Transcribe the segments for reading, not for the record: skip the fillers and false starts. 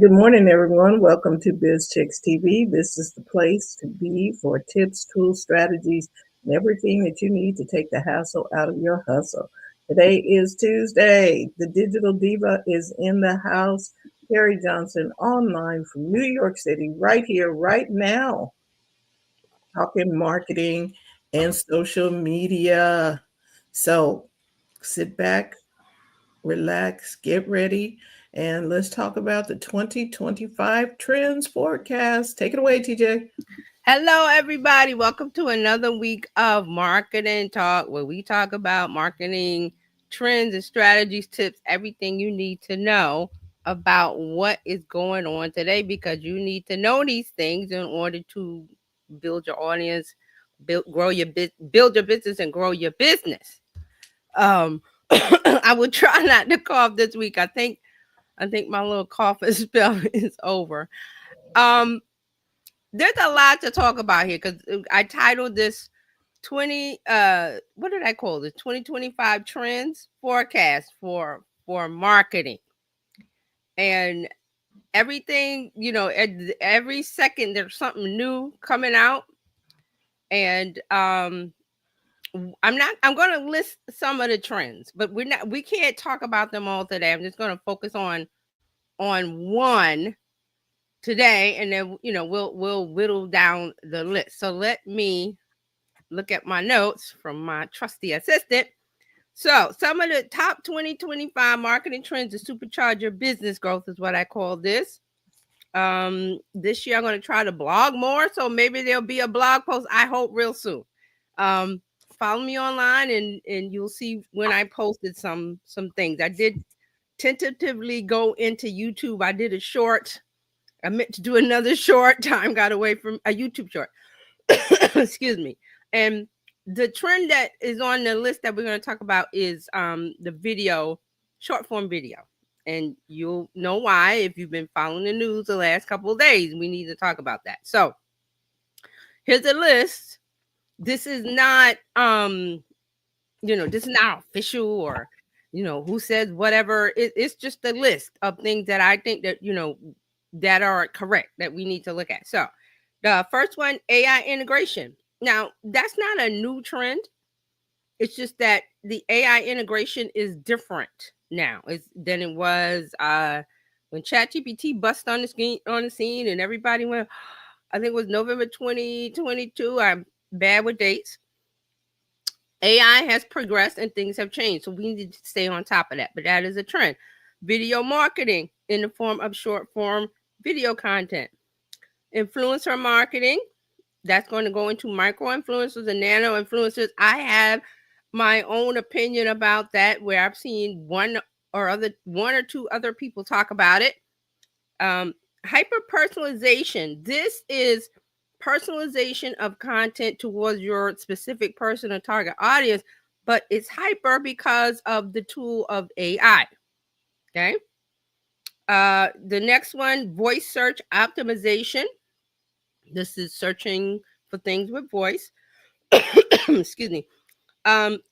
Good morning, everyone. Welcome to Bizchicks TV. This is the place to be for tips, tools, strategies, and everything that you need to take the hassle out of your hustle. Today is Tuesday. The Digital Diva is in the house. Terry Johnson online from New York City, right here, right now, talking marketing and social media. So sit back, relax, get ready, and let's talk about the 2025 trends forecast. Take it away, TJ. Hello, everybody. Welcome to another week of Marketing Talk, where we talk about marketing trends and strategies, tips, everything you need to know about what is going on today, because you need to know these things in order to build your audience, build your business, and grow your business. I will try not to cough this week. I think my little coughing spell is over. Um, there's a lot to talk about here because I titled this 20 what did I call it? 2025 trends forecast for marketing. And everything, every second there's something new coming out. And I'm going to list some of the trends, but we can't talk about them all today. I'm just going to focus on one today, and then we'll whittle down the list. So let me look at my notes from my trusty assistant. So some of the top 2025 marketing trends to supercharge your business growth is what I call this. This year I'm going to try to blog more, so maybe there'll be a blog post, I hope, real soon. Follow me online, and you'll see when I posted some things. I did tentatively go into YouTube. I did a short. I meant to do another short. Time got away from a YouTube short. Excuse me. And the trend that is on the list that we're going to talk about is the video, short form video. And you'll know why if you've been following the news the last couple of days. We need to talk about that. So here's a list. This is not this is not official, or who says whatever. It's just a list of things that I think that that are correct that we need to look at. So the first one, AI integration. Now, that's not a new trend. It's just that the AI integration is different now than it was when ChatGPT bust on the scene, and everybody went. I think it was November 2022. I'm bad with dates. AI has progressed and things have changed, so we need to stay on top of that. But that is a trend. Video marketing in the form of short form video content. Influencer marketing, that's going to go into micro influencers and nano influencers. I have my own opinion about that, where I've seen one or two other people talk about it. Hyper personalization. This is personalization of content towards your specific person or target audience, but it's hyper because of the tool of AI. Okay. The next one, voice search optimization. This is searching for things with voice. Excuse me.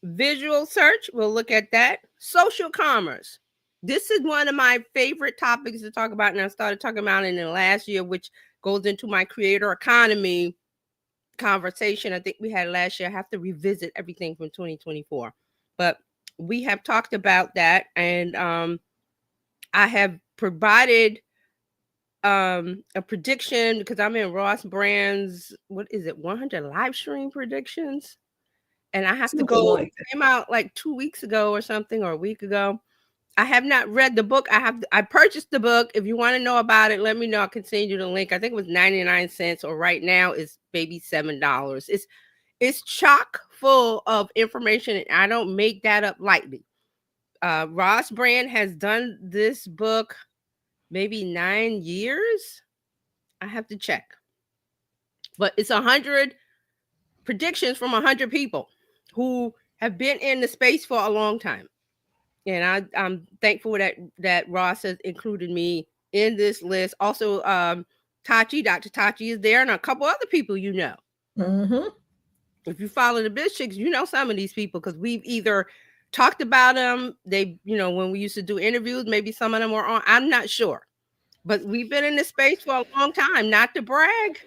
Visual search, we'll look at that. Social commerce. This is one of my favorite topics to talk about, and I started talking about it in the last year, which goes into my creator economy conversation I think we had last year. I have to revisit everything from 2024, but we have talked about that, and I have provided a prediction because I'm in Ross Brand's, what is it, 100 live stream predictions, and I have to Something go. like It came out like 2 weeks ago or something, or a week ago. I have not read the book. I purchased the book. If you want to know about it, let me know. I can send you the link. I think it was 99 cents, or right now it's maybe $7. It's chock full of information, and I don't make that up lightly. Ross Brand has done this book maybe 9 years. I have to check. But it's 100 predictions from 100 people who have been in the space for a long time. And I'm thankful that Ross has included me in this list. Also, Dr. Tachi is there, and a couple other people Mm-hmm. If you follow the Bizchicks, you know some of these people because we've either talked about them. They, when we used to do interviews, maybe some of them were on. I'm not sure, but we've been in this space for a long time, not to brag,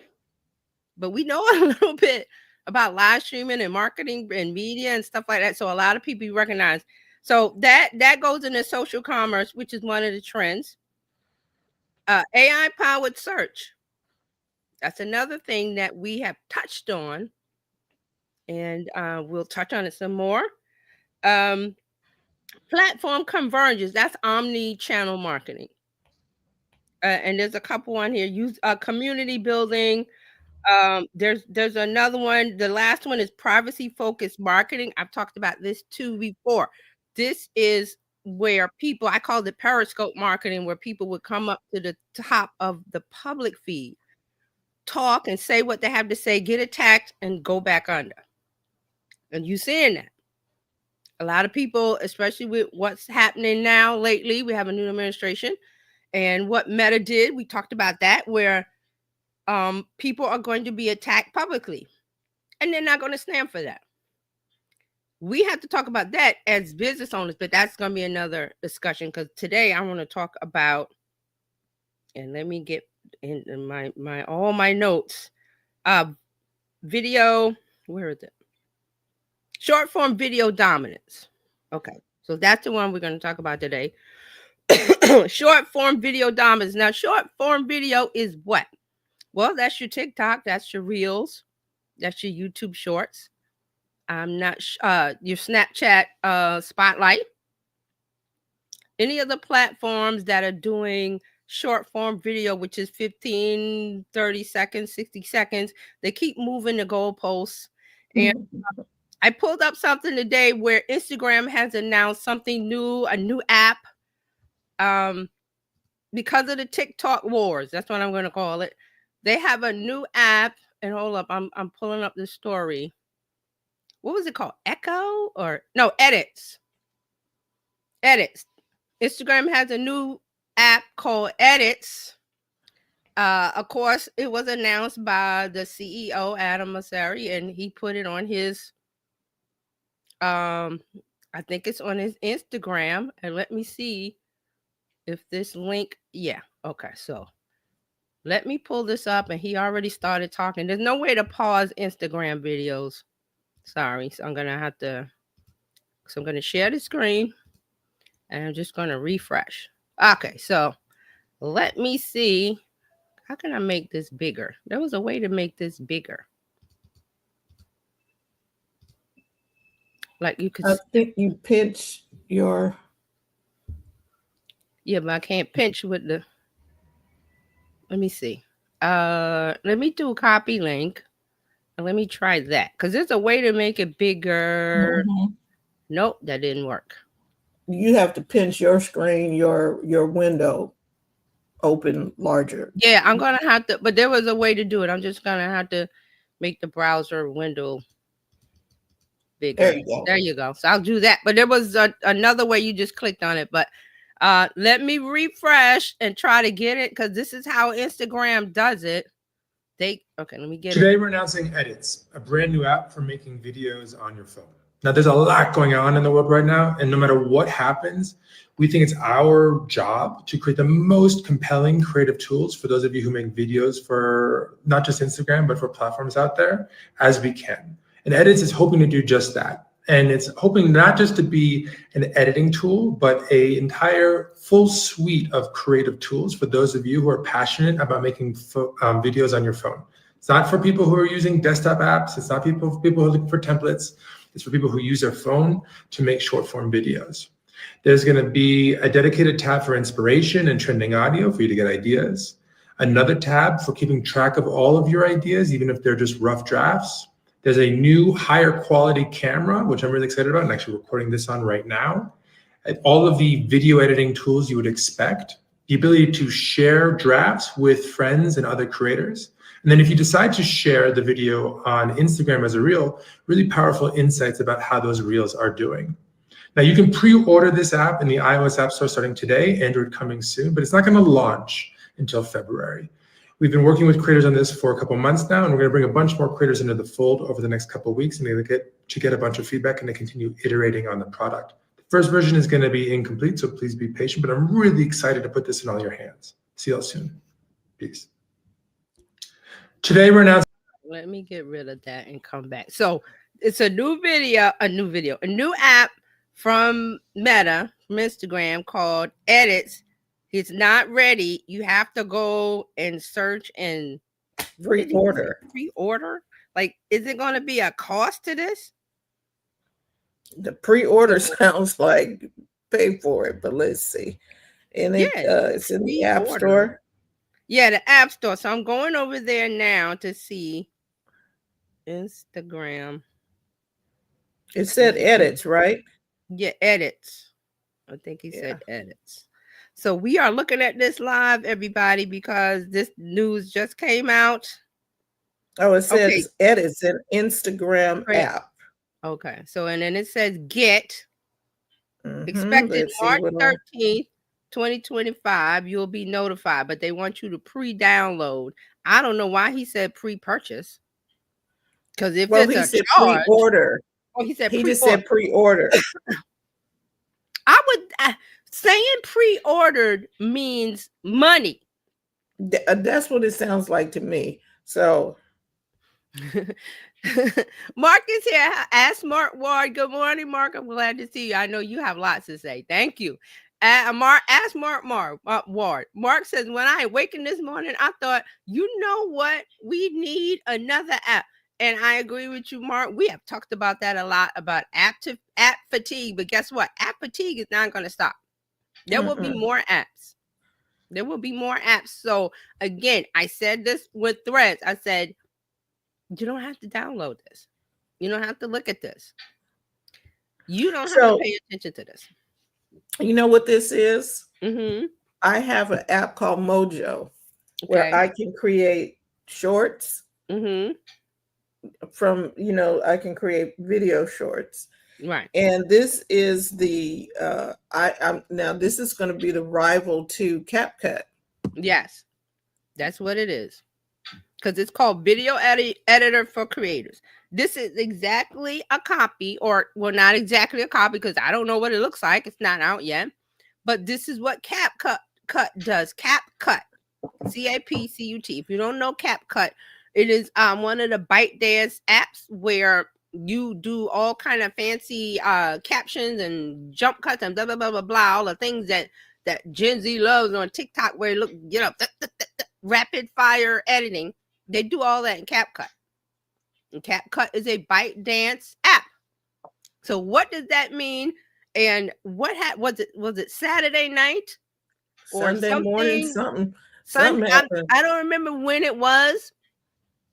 but we know a little bit about live streaming and marketing and media and stuff like that. So a lot of people you recognize. So that goes into social commerce, which is one of the trends. AI powered search. That's another thing that we have touched on, and we'll touch on it some more. Um, Platform convergence. That's omni-channel marketing. And there's a couple on here. Use community building. There's another one. The last one is privacy focused marketing. I've talked about this too before. This is where people, I call it periscope marketing, where people would come up to the top of the public feed, talk and say what they have to say, get attacked, and go back under. And you seeing that. A lot of people, especially with what's happening now lately, we have a new administration, and what Meta did, we talked about that, where people are going to be attacked publicly, and they're not going to stand for that. We have to talk about that as business owners, but that's going to be another discussion, because today I want to talk about, and let me get in my all my notes. Video, where is it? Short form video dominance. Okay, so that's the one we're going to talk about today. Short form video dominance. Now, short form video is what? Well, that's your TikTok, that's your Reels, that's your YouTube Shorts. I'm not your Snapchat Spotlight. Any of the platforms that are doing short form video, which is 15, 30 seconds, 60 seconds, they keep moving the goalposts. And I pulled up something today where Instagram has announced something new, a new app. Because of the TikTok wars, that's what I'm going to call it. They have a new app, and hold up, I'm pulling up the story. What was it called? Echo or no, Edits. Edits. Instagram has a new app called Edits. Of course, it was announced by the CEO, Adam Mosseri, and he put it on his I think it's on his Instagram. And let me see if this link, yeah, okay, so let me pull this up, and he already started talking. There's no way to pause Instagram videos. Sorry, so I'm gonna share the screen, and I'm just gonna refresh. Okay, so let me see. How can I make this bigger? There was a way to make this bigger. Like you could. I think you pinch your. Yeah, but I can't pinch with the. Let me see. Let me do a copy link. And let me try that, because there's a way to make it bigger. Mm-hmm. Nope, that didn't work. You have to pinch your screen, your window open larger. Yeah, I'm gonna have to, but there was a way to do it. I'm just gonna have to make the browser window bigger. There you go. There you go. So I'll do that. But there was another way, you just clicked on it. But let me refresh and try to get it, because this is how Instagram does it. Okay, let me get Today we're announcing Edits, a brand new app for making videos on your phone. Now, there's a lot going on in the world right now, and no matter what happens, we think it's our job to create the most compelling creative tools for those of you who make videos for not just Instagram, but for platforms out there, as we can. And Edits is hoping to do just that. And it's hoping not just to be an editing tool, but an entire full suite of creative tools for those of you who are passionate about making videos on your phone. It's not for people who are using desktop apps. It's not people who are looking for templates. It's for people who use their phone to make short form videos. There's going to be a dedicated tab for inspiration and trending audio for you to get ideas. Another tab for keeping track of all of your ideas, even if they're just rough drafts. There's a new higher quality camera, which I'm really excited about. I'm actually recording this on right now. And all of the video editing tools you would expect. The ability to share drafts with friends and other creators. And then if you decide to share the video on Instagram as a reel, really powerful insights about how those reels are doing. Now you can pre-order this app in the iOS App Store starting today, Android coming soon, but it's not going to launch until February. We've been working with creators on this for a couple months now, and we're going to bring a bunch more creators into the fold over the next couple of weeks, and they're going to get a bunch of feedback and to continue iterating on the product. The first version is going to be incomplete, so please be patient, but I'm really excited to put this in all your hands. See y'all soon. Peace. Today we're announcing. Let me get rid of that and come back. So it's a new app from Meta, from Instagram called Edits. It's not ready. You have to go and search and Pre-order. Pre-order? Like, is it going to be a cost to this? The pre-order sounds like pay for it, but let's see. And it's in the App Store. Yeah, the App Store. So I'm going over there now to see Instagram. It said edits, right? Yeah, edits. I think he said edits. So we are looking at this live, everybody, because this news just came out. Oh, it says edits an Instagram app. Okay. So, and then it says get. Expected March 13th, 2025. You'll be notified, but they want you to pre-download. I don't know why he said pre-purchase. Because if it's a said charge, pre-order. Oh, he said he just said pre-order. I would saying pre-ordered means money. That's what it sounds like to me. So Mark is here. Ask Mark Ward. Good morning, Mark. I'm glad to see you. I know you have lots to say. Thank you. Mark, ask Mark Ward. Mark says, when I awakened this morning, I thought, you know what? We need another app. And I agree with you, Mark. We have talked about that a lot, about app fatigue. But guess what? App fatigue is not going to stop. There will be more apps. There will be more apps. So again, I said this with Threads. I said, you don't have to download this. You don't have to look at this. You don't have to pay attention to this. You know what this is? Mm-hmm. I have an app called Mojo where I can create shorts. Mm-hmm. From, I can create video shorts. Right. And this is the now this is going to be the rival to CapCut. Yes, that's what it is. Because it's called Video Editor for Creators. This is exactly a copy, or well, not exactly a copy because I don't know what it looks like. It's not out yet. But this is what CapCut does. CapCut, CAPCUT. If you don't know CapCut, it is one of the ByteDance apps where you do all kind of fancy captions and jump cuts and blah blah blah blah blah. All the things that Gen Z loves on TikTok, where rapid fire editing. They do all that in CapCut. And CapCut is a ByteDance app. So what does that mean? And what was it Saturday night or Sunday morning? Something happened. I don't remember when it was.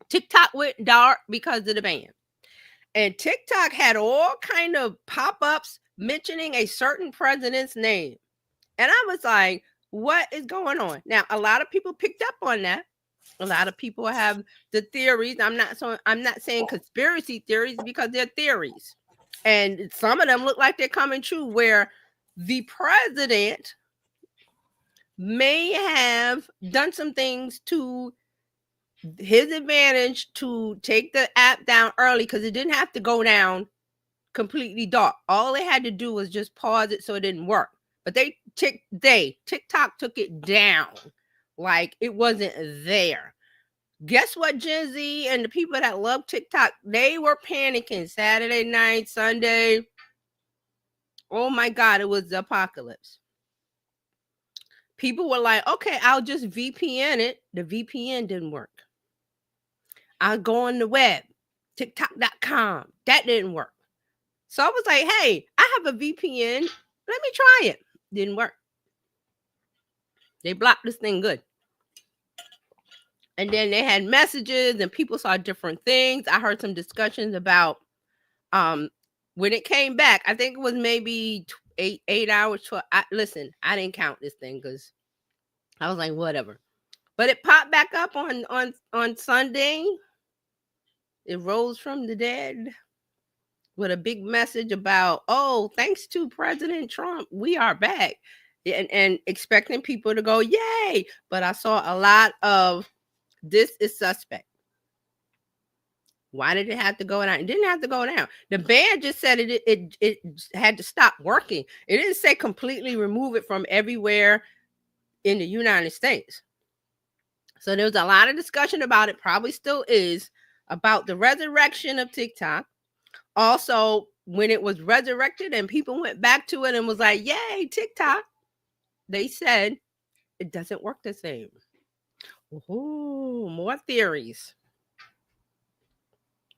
TikTok went dark because of the ban. And TikTok had all kind of pop-ups mentioning a certain president's name. And I was like, what is going on? Now, a lot of people picked up on that. A lot of people have the theories. I'm not saying conspiracy theories because they're theories. And some of them look like they're coming true, where the president may have done some things to his advantage to take the app down early, because it didn't have to go down completely dark. All they had to do was just pause it so it didn't work. But TikTok took it down like it wasn't there. Guess what, Gen Z and the people that love TikTok, they were panicking Saturday night, Sunday. Oh my God, it was the apocalypse. People were like, okay, I'll just VPN it. The VPN didn't work. I'll go on the web, TikTok.com. That didn't work. So I was like, hey, I have a VPN. Let me try it. Didn't work. They blocked this thing good. And then they had messages and people saw different things. I heard some discussions about when it came back. I think it was maybe 8 hours. 12. Listen, I didn't count this thing because I was like, whatever. But it popped back up on Sunday. It rose from the dead with a big message about, oh, thanks to President Trump, we are back. And expecting people to go, yay. But I saw a lot of, this is suspect. Why did it have to go down? It didn't have to go down. The ban just said it had to stop working. It didn't say completely remove it from everywhere in the United States. So there was a lot of discussion about it, probably still is, about the resurrection of TikTok. Also, when it was resurrected and people went back to it and was like, yay, TikTok, they said it doesn't work the same. Ooh, more theories.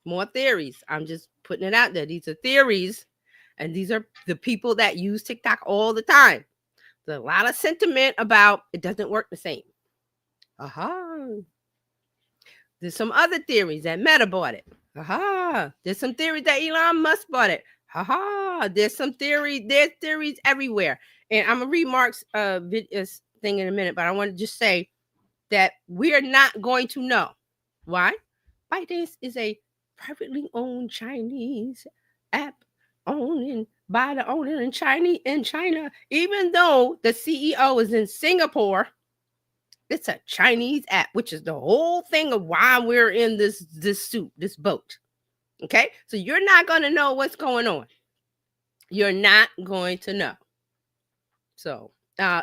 More theories. I'm just putting it out there. These are theories, and these are the people that use TikTok all the time. There's a lot of sentiment about it doesn't work the same. There's some other theories that Meta bought it. There's some theories that Elon Musk bought it. There's some theory. There's theories everywhere. And I'm gonna read Mark's thing in a minute, but I want to just say that we are not going to know. Why? ByteDance is a privately owned Chinese app owned by the owner in China. Even though the CEO is in Singapore, it's a Chinese app, which is the whole thing of why we're in this boat. Okay, so you're not going to know what's going on. You're not going to know. So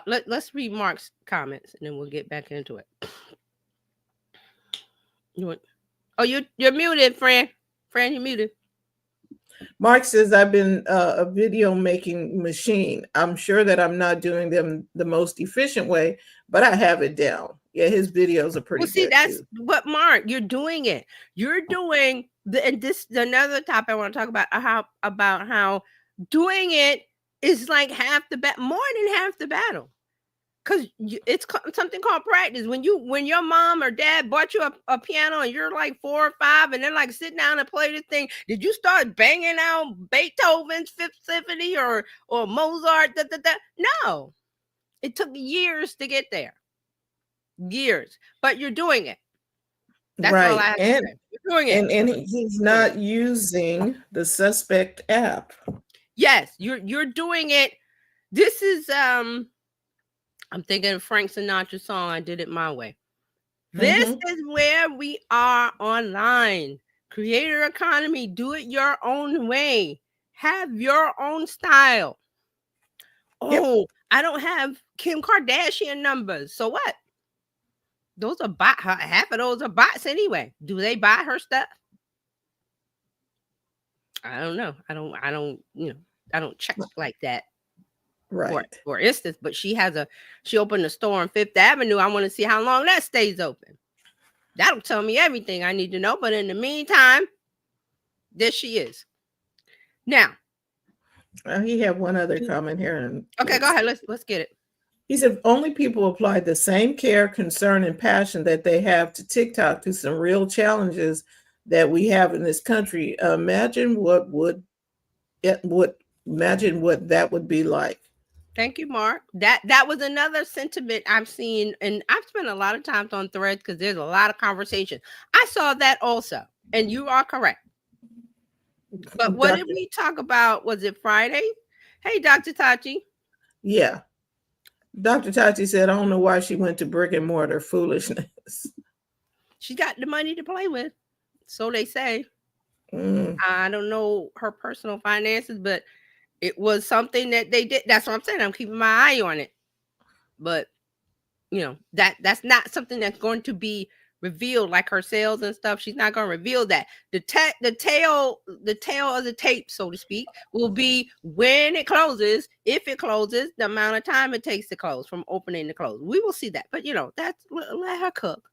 let's read Mark's comments, and then we'll get back into it. You're muted, Fran. Fran, you're muted. Mark says, I've been a video making machine. I'm sure that I'm not doing them the most efficient way, but I have it down. Yeah, his videos are pretty good. That's what, Mark, you're doing it. You're doing and this is another topic I want to talk about, how doing it is like more than half the battle. Because it's something called practice. When your mom or dad bought you a piano and you're like 4 or 5 and they're like, sit down and play this thing, did you start banging out Beethoven's Fifth Symphony or Mozart? No. It took years to get there. Years. But you're doing it. That's right. all I have to say. You're doing it. And he's not using the suspect app. Yes, you're doing it. This is I'm thinking of Frank Sinatra's song, I Did It My Way. This is where we are online. Creator economy, do it your own way. Have your own style. Oh, I don't have Kim Kardashian numbers. So what? Those are half of those are bots anyway. Do they buy her stuff? I don't know. I don't check like that. Right. For instance, but she opened a store on Fifth Avenue. I want to see how long that stays open. That'll tell me everything I need to know. But in the meantime, there she is. Now, he had one other comment here. Okay, go ahead. Let's get it. He said, only people apply the same care, concern, and passion that they have to TikTok to some real challenges that we have in this country. Imagine what that would be like. Thank you, Mark. That was another sentiment I've seen, and I've spent a lot of time on Threads because there's a lot of conversation. I saw that also, and you are correct. But what did we talk about? Was it Friday? Hey, Dr. Tachi. Yeah. Dr. Tachi said, I don't know why she went to brick and mortar. Foolishness. She got the money to play with, so they say. I don't know her personal finances, but it was something that they did. That's what I'm saying. I'm keeping my eye on it. But, that's not something that's going to be revealed, like her sales and stuff. She's not going to reveal that. The tail of the tape, so to speak, will be when it closes. If it closes, the amount of time it takes to close from opening to close. We will see that. But, that's let her cook.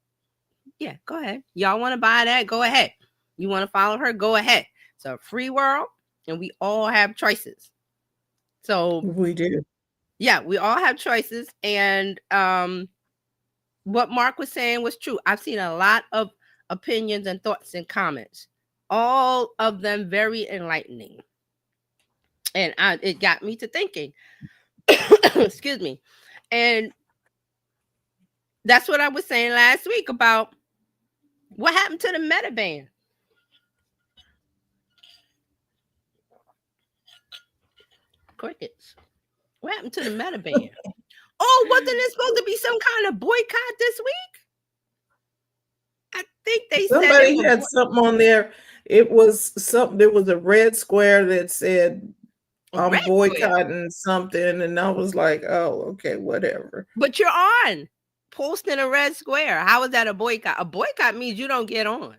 Yeah, go ahead. Y'all want to buy that? Go ahead. You want to follow her? Go ahead. It's a free world, and we all have choices. So we do. Yeah, we all have choices. And what Mark was saying was true. I've seen a lot of opinions and thoughts and comments, all of them very enlightening. And it got me to thinking. Excuse me. And that's what I was saying last week about what happened to the Meta ban. Crickets. What happened to the Meta ban? Oh, wasn't there supposed to be some kind of boycott this week? I think somebody had something on there. It was something. There was a red square that said I'm Red Square. boycotting something, and I was like, oh, okay, whatever. But you're on posting a red square. How is that a boycott? A boycott means you don't get on.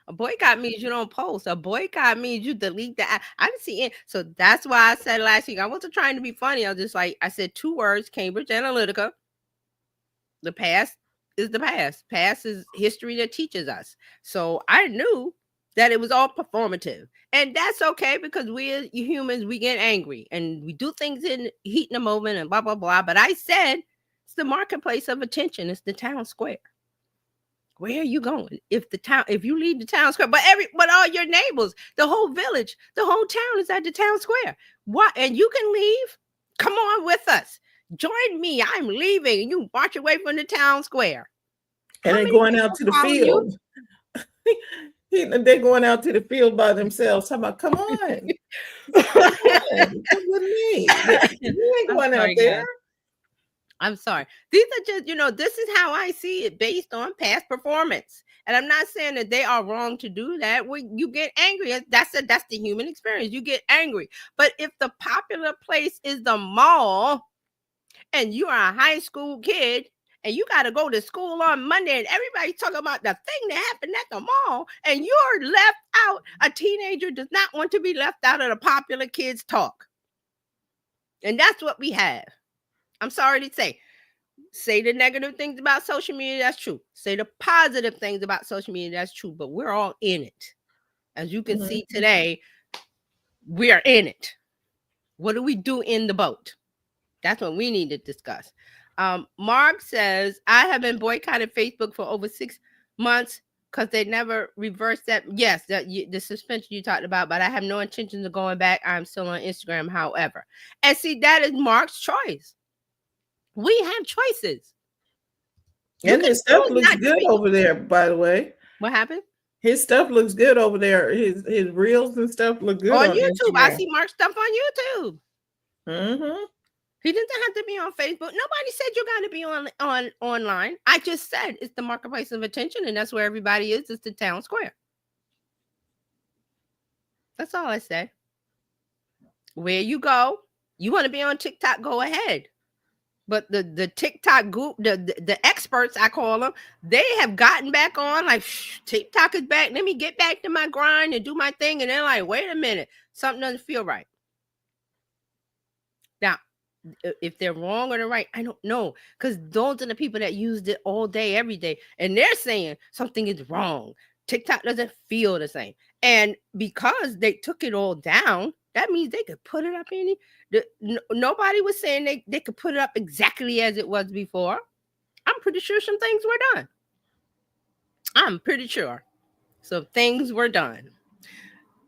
A boycott means you don't post. A boycott means you delete the app. I didn't see it. So that's why I said last week, I wasn't trying to be funny. I was just like, I said 2 words, Cambridge Analytica. The past is the past. Past is history that teaches us. So I knew that it was all performative. And that's okay because we as humans, we get angry and we do things in heat in the moment and blah, blah, blah. But I said it's the marketplace of attention. It's the town square. Where are you going? If you leave the town square, but all your neighbors, the whole village, the whole town is at the town square. What? And you can leave. Come on with us. Join me. I'm leaving. And you march away from the town square. And they're going out to the field. They're going out to the field by themselves. Talking about, come on. Come with me. You ain't going out there. I'm sorry. These are just, this is how I see it based on past performance. And I'm not saying that they are wrong to do that. When you get angry, that's the human experience. You get angry. But if the popular place is the mall and you are a high school kid and you got to go to school on Monday and everybody's talking about the thing that happened at the mall and you're left out, a teenager does not want to be left out of the popular kids talk. And that's what we have. I'm sorry to say the negative things about social media, that's true. Say the positive things about social media, that's true. But we're all in it. As you can see today, we're in it. What do we do in the boat? That's what we need to discuss. Mark says, I have been boycotting Facebook for over 6 months because they never reversed that. Yes, the suspension you talked about, but I have no intentions of going back. I'm still on Instagram, however. And see, that is Mark's choice. We have choices. And his stuff looks good over there, by the way. What happened? His stuff looks good over there. His reels and stuff look good on YouTube. Instagram. I see Mark's stuff on YouTube. Mm-hmm. He doesn't have to be on Facebook. Nobody said you got to be on online. I just said it's the marketplace of attention, and that's where everybody is. It's the town square. That's all I said. Where you go, you want to be on TikTok, go ahead. But the TikTok group, the experts, I call them, they have gotten back on like, TikTok is back. Let me get back to my grind and do my thing. And they're like, wait a minute, something doesn't feel right. Now, if they're wrong or they're right, I don't know. Because those are the people that used it all day, every day. And they're saying something is wrong. TikTok doesn't feel the same. And because they took it all down, that means they could put it up nobody was saying they could put it up exactly as it was before. I'm pretty sure some things were done. I'm pretty sure. So things were done.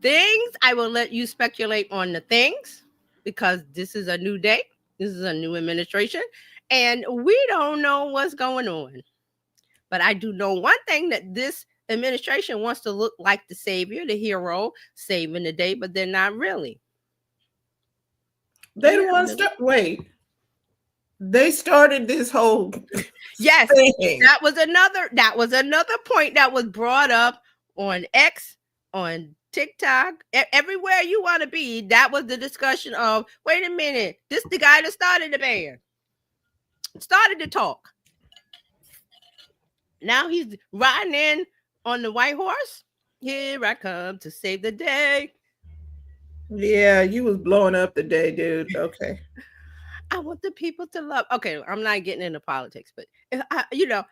Things, I will let you speculate on the things because this is a new day. This is a new administration. And we don't know what's going on. But I do know one thing, that this administration wants to look like the savior, the hero, saving the day, but they're not really. They don't want to wait. They started this whole yes thing. That was another point that was brought up on X, on TikTok, everywhere you want to be. That was the discussion of, wait a minute, this the guy that started the band, started to talk. Now he's riding in on the white horse. Here I come to save the day. Yeah, you was blowing up the day, dude. Okay. I want the people to love. Okay, I'm not getting into politics, but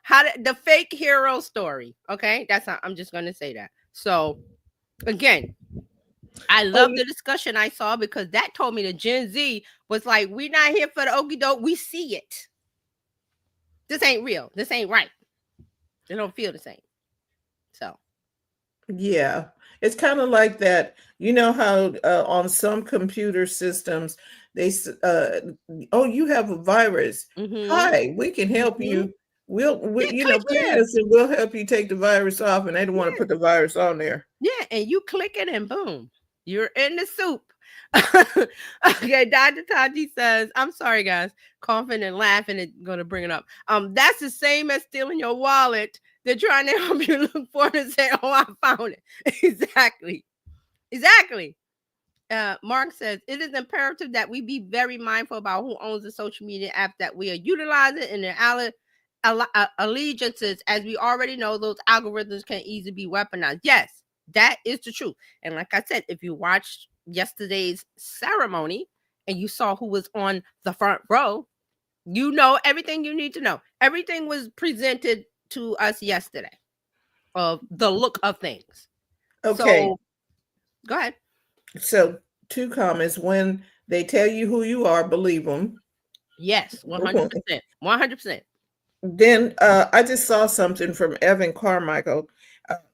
how the fake hero story. Okay, that's how I'm just gonna say that. So again, I love the discussion I saw because that told me the Gen Z was like, we're not here for the okie doke. We see it. This ain't real. This ain't right. They don't feel the same. So yeah, it's kind of like that. You know how on some computer systems they you have a virus. Mm-hmm. Hi, we can help you. We'll pay us and we'll help you take the virus off, and they don't want to put the virus on there. Yeah, and you click it and boom, you're in the soup. Okay, Dr. Taji says, I'm sorry guys, coughing and laughing and gonna bring it up. That's the same as stealing your wallet. They're trying to help you look for it and say, oh, I found it. Exactly. Mark says it is imperative that we be very mindful about who owns the social media app that we are utilizing and their allegiances. As we already know, those algorithms can easily be weaponized. Yes, that is the truth. And like I said, if you watched yesterday's ceremony and you saw who was on the front row, you know everything you need to know. Everything was presented to us yesterday of the look of things. Okay. So go ahead. So, two comments. When they tell you who you are, believe them. Yes, 100%. 100%. Then I just saw something from Evan Carmichael,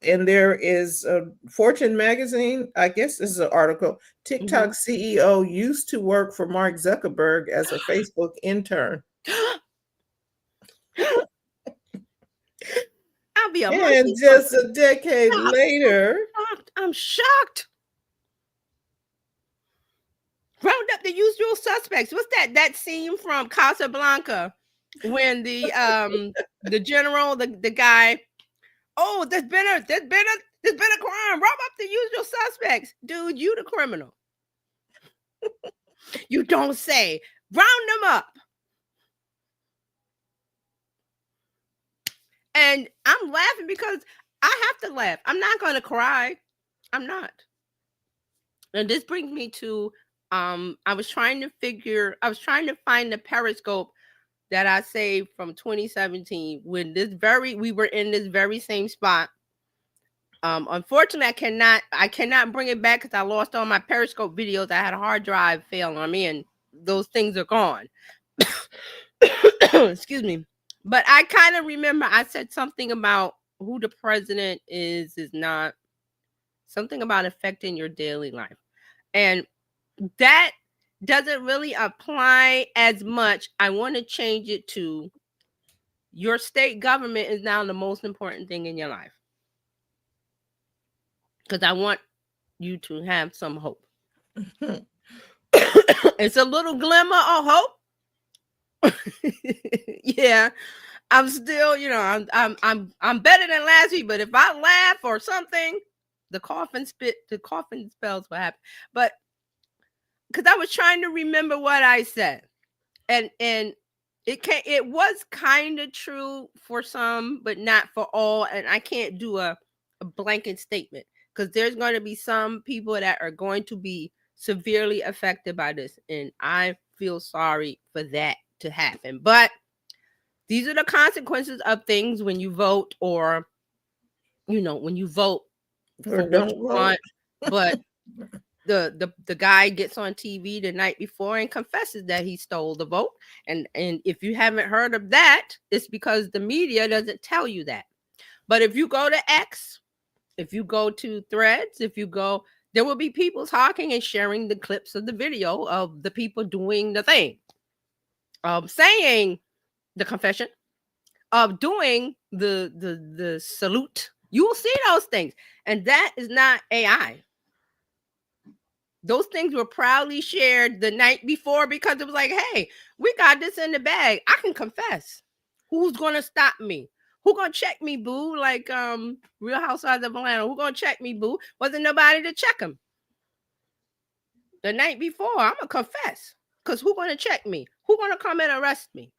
and there is Fortune magazine. I guess this is an article. TikTok CEO used to work for Mark Zuckerberg as a Facebook intern. I'll be a And monkey. just a decade later, I'm shocked. Round up the usual suspects. What's that? That scene from Casablanca when the general, the guy, oh, there's been a crime. Round up the usual suspects. Dude, you the criminal. You don't say. Round them up. And I'm laughing because I have to laugh. I'm not going to cry. I'm not. And this brings me to I was trying to find the Periscope that I saved from 2017 when we were in this very same spot. Unfortunately, I cannot bring it back because I lost all my Periscope videos. I had a hard drive fail on me, and those things are gone. Excuse me. But I kind of remember I said something about who the president is not something about affecting your daily life. And that doesn't really apply as much. I want to change it to your state government is now the most important thing in your life. Because I want you to have some hope. It's a little glimmer of hope. Yeah. I'm still, I'm better than last week, but if I laugh or something, the coffin spells what happened. But because I was trying to remember what I said. And it was kind of true for some, but not for all. And I can't do a blanket statement because there's going to be some people that are going to be severely affected by this. And I feel sorry for that to happen. But these are the consequences of things when you vote or, when you vote or don't vote. But the guy gets on TV the night before and confesses that he stole the vote. And if you haven't heard of that, it's because the media doesn't tell you that. But if you go to X, if you go to Threads, there will be people talking and sharing the clips of the video of the people doing the thing, saying the confession, of doing the salute. You will see those things. And that is not AI. Those things were proudly shared the night before because it was like, hey, we got this in the bag. I can confess. Who's going to stop me? Who going to check me, boo? Like Real Housewives of Atlanta. Who going to check me, boo? Wasn't nobody to check him. The night before, I'm going to confess. Because who going to check me? Who going to come and arrest me?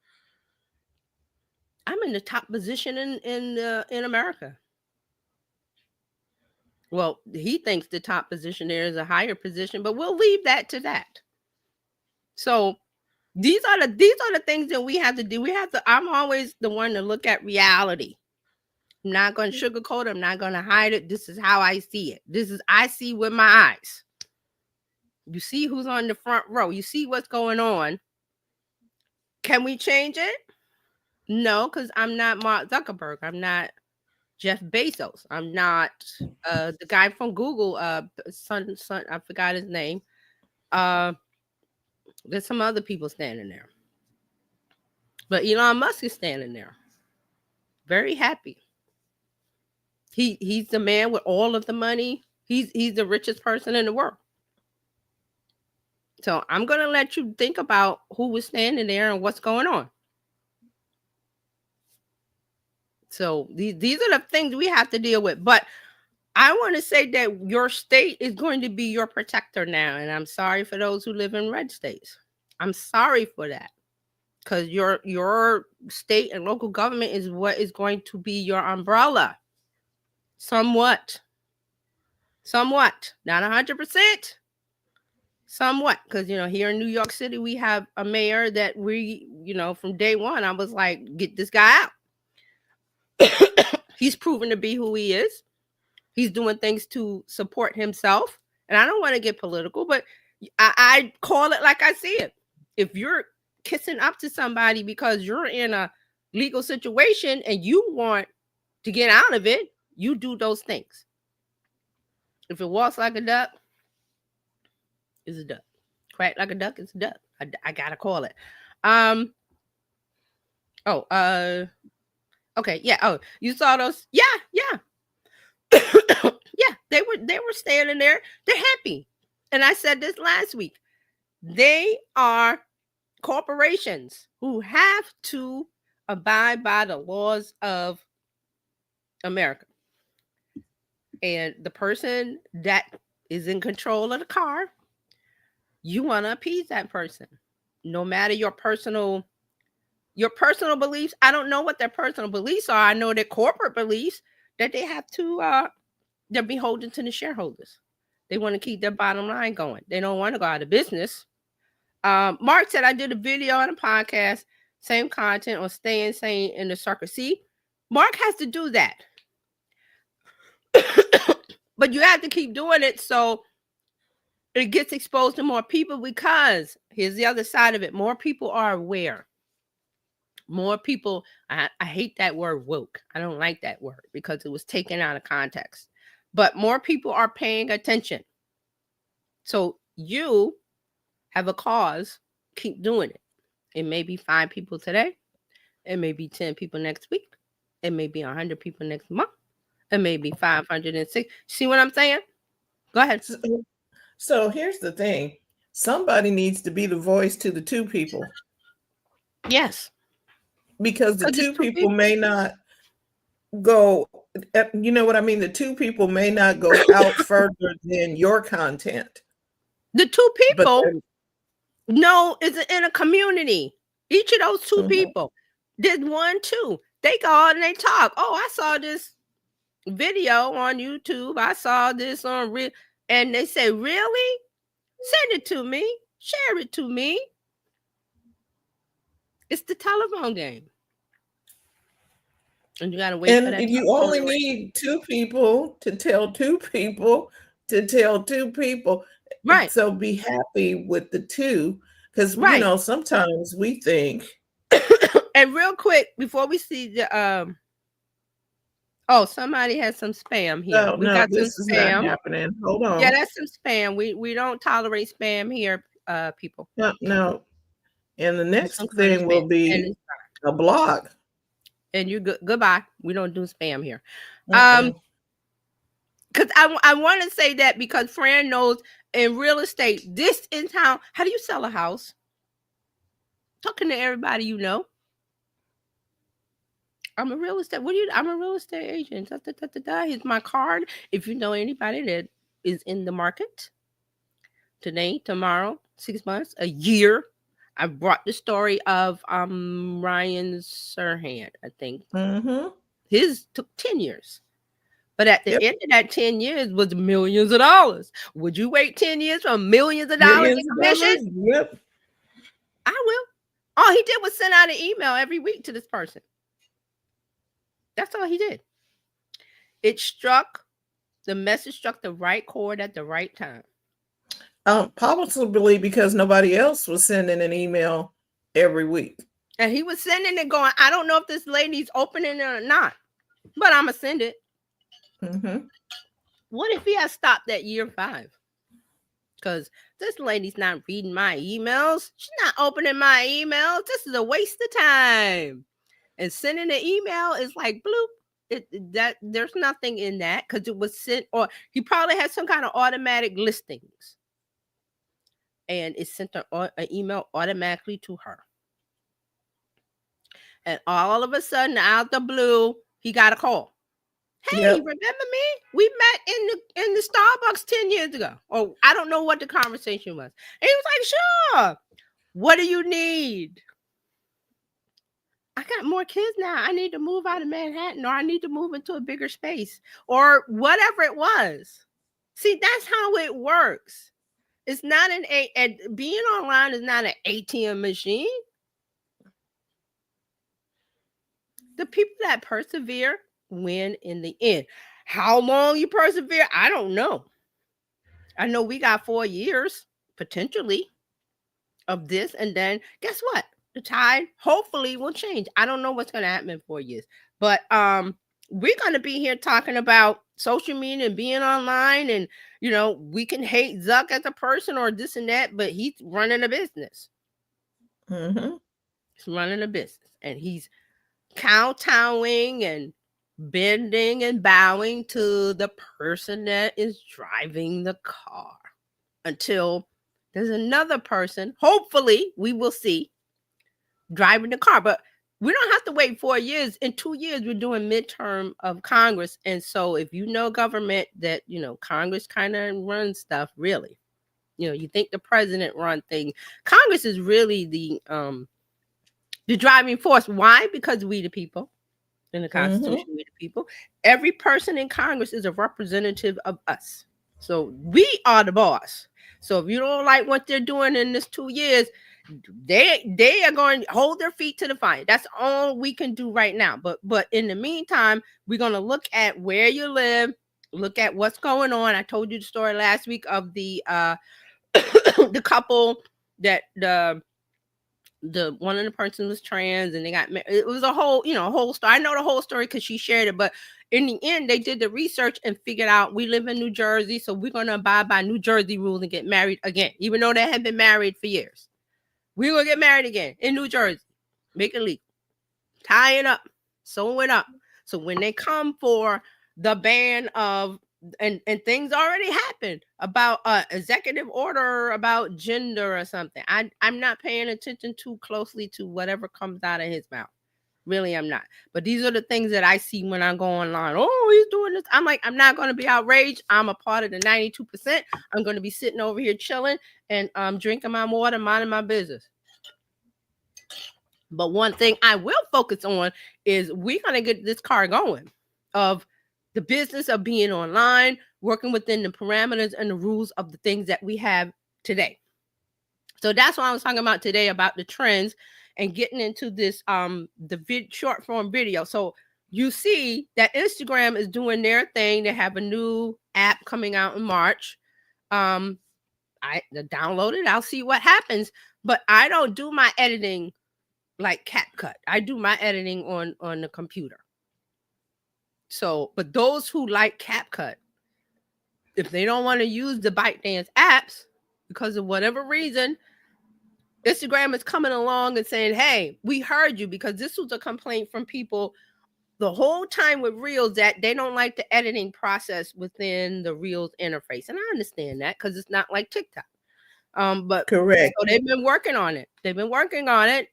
I'm in the top position in America. Well, he thinks the top position there is a higher position, but we'll leave that to that. So these are the things that we have to do. I'm always the one to look at reality. I'm not going to sugarcoat it. I'm not going to hide it. This is how I see it. I see with my eyes. You see who's on the front row. You see what's going on. Can we change it? No, because I'm not Mark Zuckerberg. I'm not Jeff Bezos. I'm not the guy from Google. Son, I forgot his name. There's some other people standing there, but Elon Musk is standing there, very happy. He's the man with all of the money. He's the richest person in the world. So I'm gonna let you think about who was standing there and what's going on. So these are the things we have to deal with. But I want to say that your state is going to be your protector now. And I'm sorry for those who live in red states. I'm sorry for that. Because your state and local government is what is going to be your umbrella. Somewhat. Somewhat. Not 100%. Somewhat. Because, here in New York City, we have a mayor that from day one, I was like, get this guy out. He's proven to be who he is. He's doing things to support himself. And I don't want to get political, but I call it like I see it. If you're kissing up to somebody because you're in a legal situation and you want to get out of it, you do those things. If it walks like a duck, it's a duck. Quack like a duck, it's a duck. I gotta call it. Okay, yeah. Oh, you saw those? Yeah. Yeah, they were standing there. They're happy. And I said this last week. They are corporations who have to abide by the laws of America. And the person that is in control of the car, you want to appease that person. No matter your personal beliefs. I don't know what their personal beliefs are. I know their corporate beliefs that they have to they're beholden to the shareholders. They want to keep their bottom line going. They don't want to go out of business. Mark said I did a video on a podcast, same content on staying sane in the circus. See, Mark has to do that. But you have to keep doing it so it gets exposed to more people, because here's the other side of it. More people are aware. More people, I hate that word woke. I don't like that word because it was taken out of context. But more people are paying attention. So you have a cause, keep doing it. It may be 5 people today. It may be 10 people next week. It may be 100 people next month. It may be 506. See what I'm saying? Go ahead. So here's the thing. Somebody needs to be the voice to the 2 people. Yes. Because the 2 people may not go, you know what I mean? The 2 people may not go out further than your content. The 2 people know is in a community. Each of those 2 people. There's 1, 2. They go out and they talk. Oh, I saw this video on YouTube. I saw this on real. And they say, really? Send it to me. Share it to me. It's the telephone game. And you got to wait for that. And you only need 2 people to tell 2 people to tell 2 people. Right. So be happy with the 2. Because, sometimes we think. And real quick, before we see the somebody has some spam here. We got this some spam. Is not happening. Hold on. Yeah, that's some spam. We don't tolerate spam here, people. No. And the next thing will be a blog. And you goodbye. We don't do spam here. Because I want to say that because Fran knows in real estate, this is how do you sell a house? Talking to everybody you know. I'm a real estate. I'm a real estate agent. Here's my card. If you know anybody that is in the market today, tomorrow, 6 months, a year. I brought the story of Ryan Serhant, I think. Mm-hmm. His took 10 years. But at the end of that 10 years was millions of dollars. Would you wait 10 years for millions of dollars in commission? Yep. I will. All he did was send out an email every week to this person. That's all he did. The message struck the right chord at the right time. Possibly because nobody else was sending an email every week. And he was sending it going, I don't know if this lady's opening it or not, but I'm going to send it. Mm-hmm. What if he has stopped at year 5? Because this lady's not reading my emails. She's not opening my emails. This is a waste of time. And sending an email is like bloop. There's nothing in that because it was sent, or he probably had some kind of automatic listings. And it sent an email automatically to her. And all of a sudden, out the blue, he got a call. Hey, Yep. remember me? We met in the Starbucks 10 years ago. Or I don't know what the conversation was. And he was like, sure. What do you need? I got more kids now. I need to move out of Manhattan, or I need to move into a bigger space, or whatever it was. See, that's how it works. It's not being online is not an ATM machine. The people that persevere win in the end. How long you persevere, I don't know. I know we got 4 years potentially of this, and then guess what? The tide hopefully will change. I don't know what's going to happen in 4 years, but we're going to be here talking about social media and being online, and we can hate Zuck as a person or this and that, but he's running a business. Mm-hmm. He's running a business, and he's kowtowing and bending and bowing to the person that is driving the car until there's another person, hopefully we will see, driving the car. But we don't have to wait 4 years. In 2 years, we're doing midterm of Congress. And so if you know government, that, Congress kind of runs stuff, really. You think the president run things. Congress is really the driving force. Why? Because we the people. In the Constitution, we the people. Every person in Congress is a representative of us. So we are the boss. So if you don't like what they're doing in this 2 years, they are going to hold their feet to the fire. That's all we can do right now. But in the meantime, we're going to look at where you live, look at what's going on. I told you the story last week of the the couple that the one of the person was trans, and they got married. It was a whole story. I know the whole story because she shared it, but in the end they did the research and figured out we live in New Jersey, so we're going to abide by New Jersey rules and get married again, even though they had been married for years. We're going to get married again in New Jersey, make it legal, tie it up, sew it up, so when they come for the ban of and things already happened about executive order about gender or something. I'm not paying attention too closely to whatever comes out of his mouth. Really, I'm not. But these are the things that I see when I go online. Oh, he's doing this. I'm like, I'm not going to be outraged. I'm a part of the 92%. I'm going to be sitting over here chilling and drinking my water, minding my business. But one thing I will focus on is we're going to get this car going of the business of being online, working within the parameters and the rules of the things that we have today. So that's what I was talking about today, about the trends and getting into this short form video. So you see that Instagram is doing their thing. They have a new app coming out in March. I download it. I'll see what happens. But I don't do my editing like CapCut. I do my editing on the computer. So, but those who like CapCut, if they don't want to use the ByteDance apps because of whatever reason, Instagram is coming along and saying, hey, we heard you, because this was a complaint from people the whole time with Reels that they don't like the editing process within the Reels interface. And I understand that because it's not like TikTok. But correct. So they've been working on it.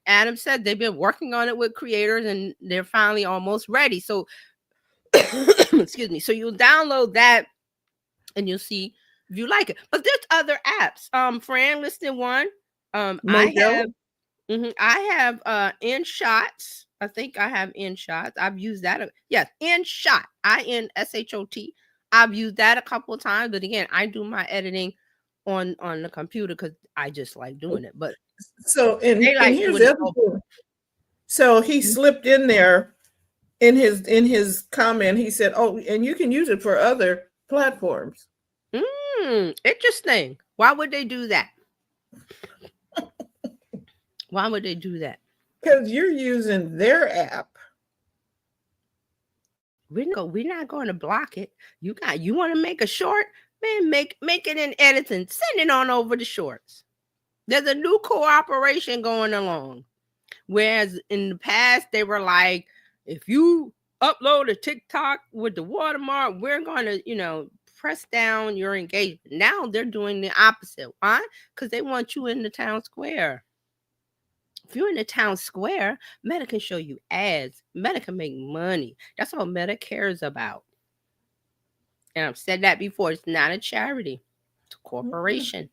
Adam said they've been working on it with creators and they're finally almost ready. So excuse me. So you'll download that and you'll see if you like it. But there's other apps. Fran listed one. I have InShots. I think I have InShots. I've used that. Yes, InShot. InShot. I've used that a couple of times, but again, I do my editing on the computer because I just like doing it. But so and like here's the other thing. So he slipped in there in his comment. He said, "Oh, and you can use it for other platforms." Interesting. Why would they do that? Why would they do that? Because you're using their app. We're not going to block it. You want to make a short, man, make it in editing. Send it on over the shorts. There's a new cooperation going along. Whereas in the past, they were like, if you upload a TikTok with the watermark, we're going to, press down your engagement. Now they're doing the opposite. Why? Because they want you in the town square. If you're in the town square, Meta can show you ads. Meta can make money. That's what Meta cares about. And I've said that before. It's not a charity. It's a corporation.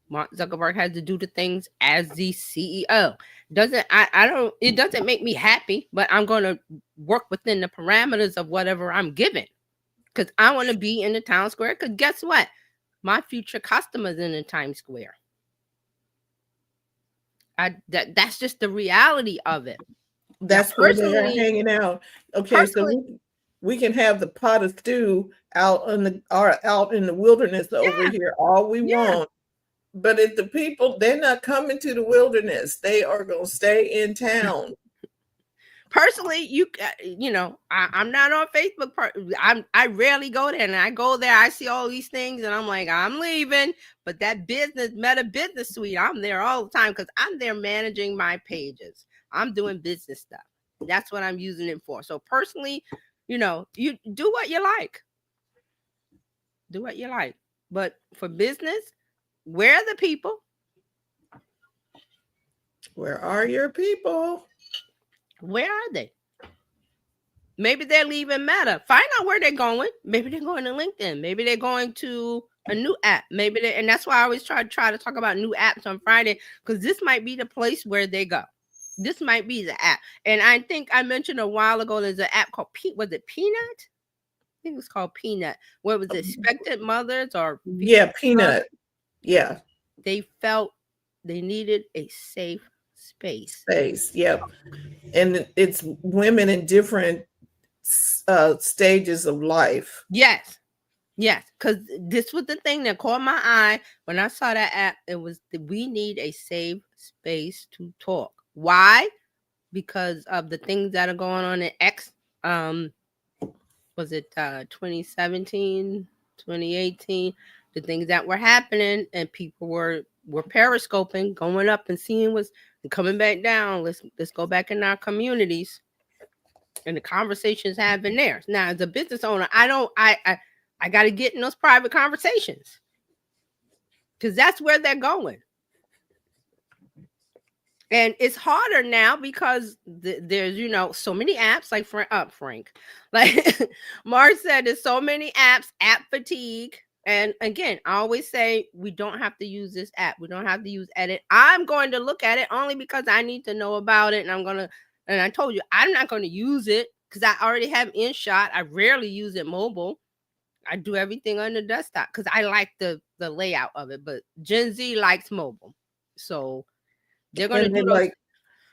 Mark Zuckerberg has to do the things as the CEO. I don't it doesn't make me happy, but I'm gonna work within the parameters of whatever I'm given. Because I want to be in the town square. Because guess what? My future customers in the Times Square. That's just the reality of it. Now, That's where they are hanging out. Okay, so personally, we can have the pot of stew out out in the wilderness over yeah, here all we yeah. want. But if the people, they're not coming to the wilderness, they are going to stay in town. Personally, I'm not on Facebook. I rarely go there, and I go there, I see all these things, and I'm like, I'm leaving. But that Meta Business Suite, I'm there all the time because I'm there managing my pages. I'm doing business stuff. That's what I'm using it for. So personally, you do what you like. Do what you like. But for business, where are the people? Where are your people? Where are they? Maybe they're leaving Meta. Find out where they're going. Maybe they're going to LinkedIn. Maybe they're going to a new app. And that's why I always try to talk about new apps on Friday, because this might be the place where they go. This might be the app. And I think I mentioned a while ago, there's an app called was it Peanut? I think it was called Peanut. Where it was expected mothers or Peanut. Mothers. Yeah. They felt they needed a safe space. Yep. And it's women in different stages of life. Yes, because this was the thing that caught my eye when I saw that app. It was we need a safe space to talk. Why? Because of the things that are going on in X. Was it 2017, 2018? The things that were happening, and people were periscoping, going up and seeing what's and coming back down. Let's go back in our communities. And the conversations have been there. Now, as a business owner, I got to get in those private conversations because that's where they're going. And it's harder now because there's, so many apps like Frank, like Mark said, there's so many apps, app fatigue. And again, I always say we don't have to use this app. We don't have to use Edit. I'm going to look at it only because I need to know about it. And I told you, I'm not going to use it because I already have InShot. I rarely use it mobile. I do everything on the desktop because I like the layout of it. But Gen Z likes mobile. So they're going to do those.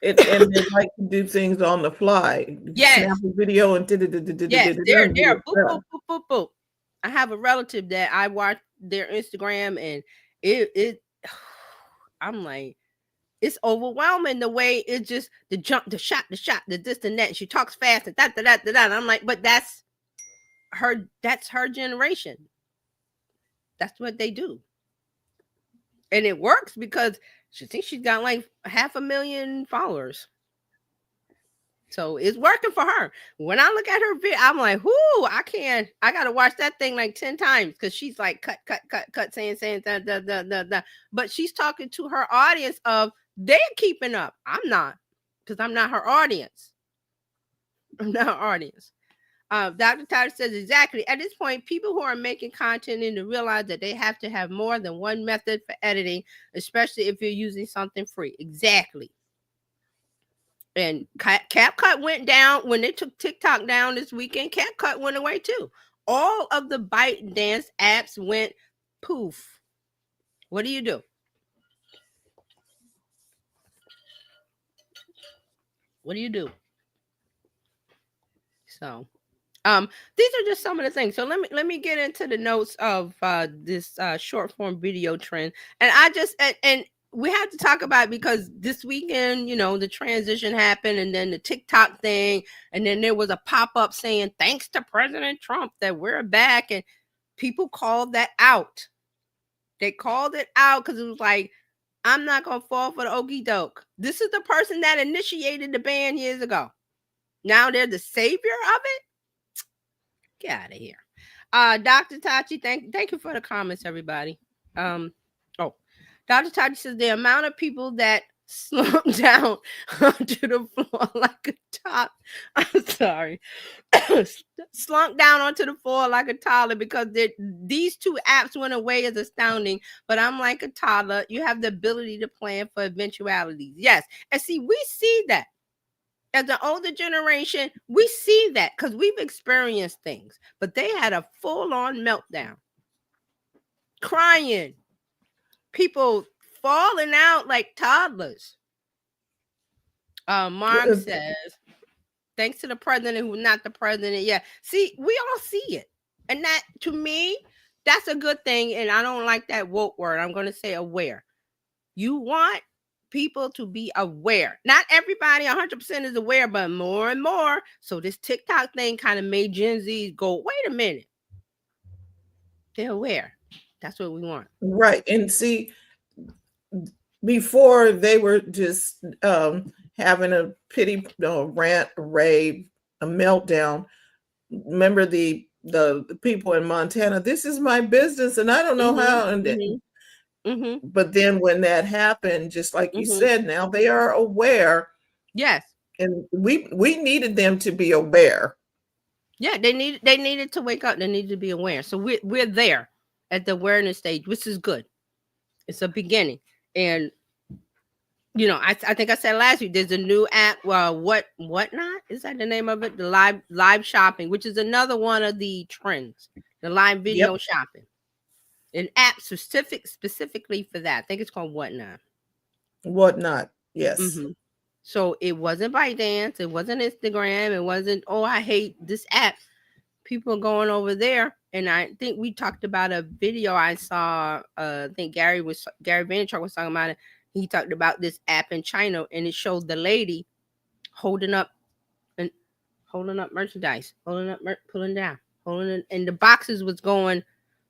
And they like to do things on the fly. Yes. Snap a video and yes, they're boop, boop, boop, boop, boop. I have a relative that I watch their Instagram, and it I'm like, it's overwhelming the way it just the jump, the shot, the this and that. And she talks fast and that. And I'm like, but that's her generation. That's what they do. And it works because she thinks she's got like 500,000 followers. So it's working for her. When I look at her video, I'm like, whoo, I got to watch that thing like 10 times because she's like cut, saying, da. But she's talking to her audience of they're keeping up. I'm not, because I'm not her audience. I'm not her audience. Dr. Tyler says exactly. At this point, people who are making content need to realize that they have to have more than one method for editing, especially if you're using something free. Exactly. And CapCut went down when they took TikTok down this weekend. CapCut went away too. All of the ByteDance apps went poof. What do you do? What do you do? So, these are just some of the things. So let me get into the notes of this short form video trend. And I just and we have to talk about it because this weekend, the transition happened, and then the TikTok thing, and then there was a pop-up saying, thanks to President Trump that we're back, and people called that out. They called it out because it was like, I'm not going to fall for the okie doke. This is the person that initiated the ban years ago. Now they're the savior of it? Get out of here. Dr. Tachi, thank you for the comments, everybody. Dr. Tachi says the amount of people that slumped down onto the floor like a top. I'm sorry. Slumped down onto the floor like a toddler because these two apps went away is astounding. But I'm like a toddler. You have the ability to plan for eventualities. Yes. And see, we see that. As an older generation, we see that because we've experienced things. But they had a full-on meltdown. Crying. People falling out like toddlers. Mark says, thanks to the president who's not the president yet. See, we all see it. And that, to me, that's a good thing. And I don't like that woke word. I'm going to say aware. You want people to be aware. Not everybody 100% is aware, but more and more. So this TikTok thing kind of made Gen Z go, wait a minute. They're aware. That's what we want. Right. And see, before they were just having a pity rant, rave, a meltdown. Remember the people in Montana, this is my business and I don't know how. And but then when that happened, just like you said, now they are aware. Yes. And we needed them to be aware. Yeah, they needed to wake up. They needed to be aware. So we're there at the awareness stage, which is good. It's a beginning. And you know, I think I said last week, there's a new app, whatnot? Is that the name of it? The live shopping, which is another one of the trends, the live video shopping. An app specifically for that. I think it's called Whatnot. Whatnot, yes. So it wasn't ByteDance, it wasn't Instagram, it wasn't, oh, I hate this app. People are going over there. And I think we talked about a video I saw, I think Gary Vaynerchuk was talking about it. He talked about this app in China, and it showed the lady holding up merchandise, pulling down, and the boxes was going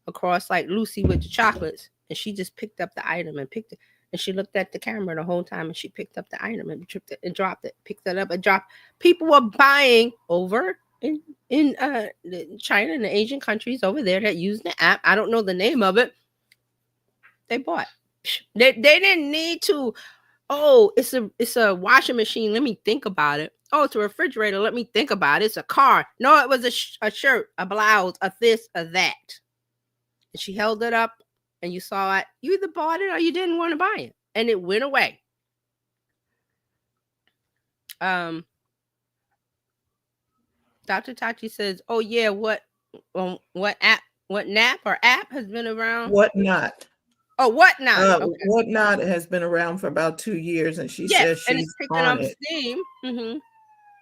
across like Lucy with the chocolates, and she just picked up the item and picked it, and she looked at the camera the whole time, and she picked up the item and tripped it and dropped it, picked it up and dropped. People were buying over in China and the Asian countries over there that use the app. I don't know the name of it. They bought. They didn't need to. Oh, it's a washing machine. Let me think about it. Oh, it's a refrigerator. Let me think about it. It's a car. No, it was a shirt, a blouse, a this, a that. And she held it up, and you saw it. You either bought it or you didn't want to buy it, and it went away. Dr. Tachi says, "Oh yeah, what app? What nap or app has been around? Whatnot." Oh, Whatnot. Okay. Whatnot has been around for about 2 years, and she says she's and it's picking on up it. steam.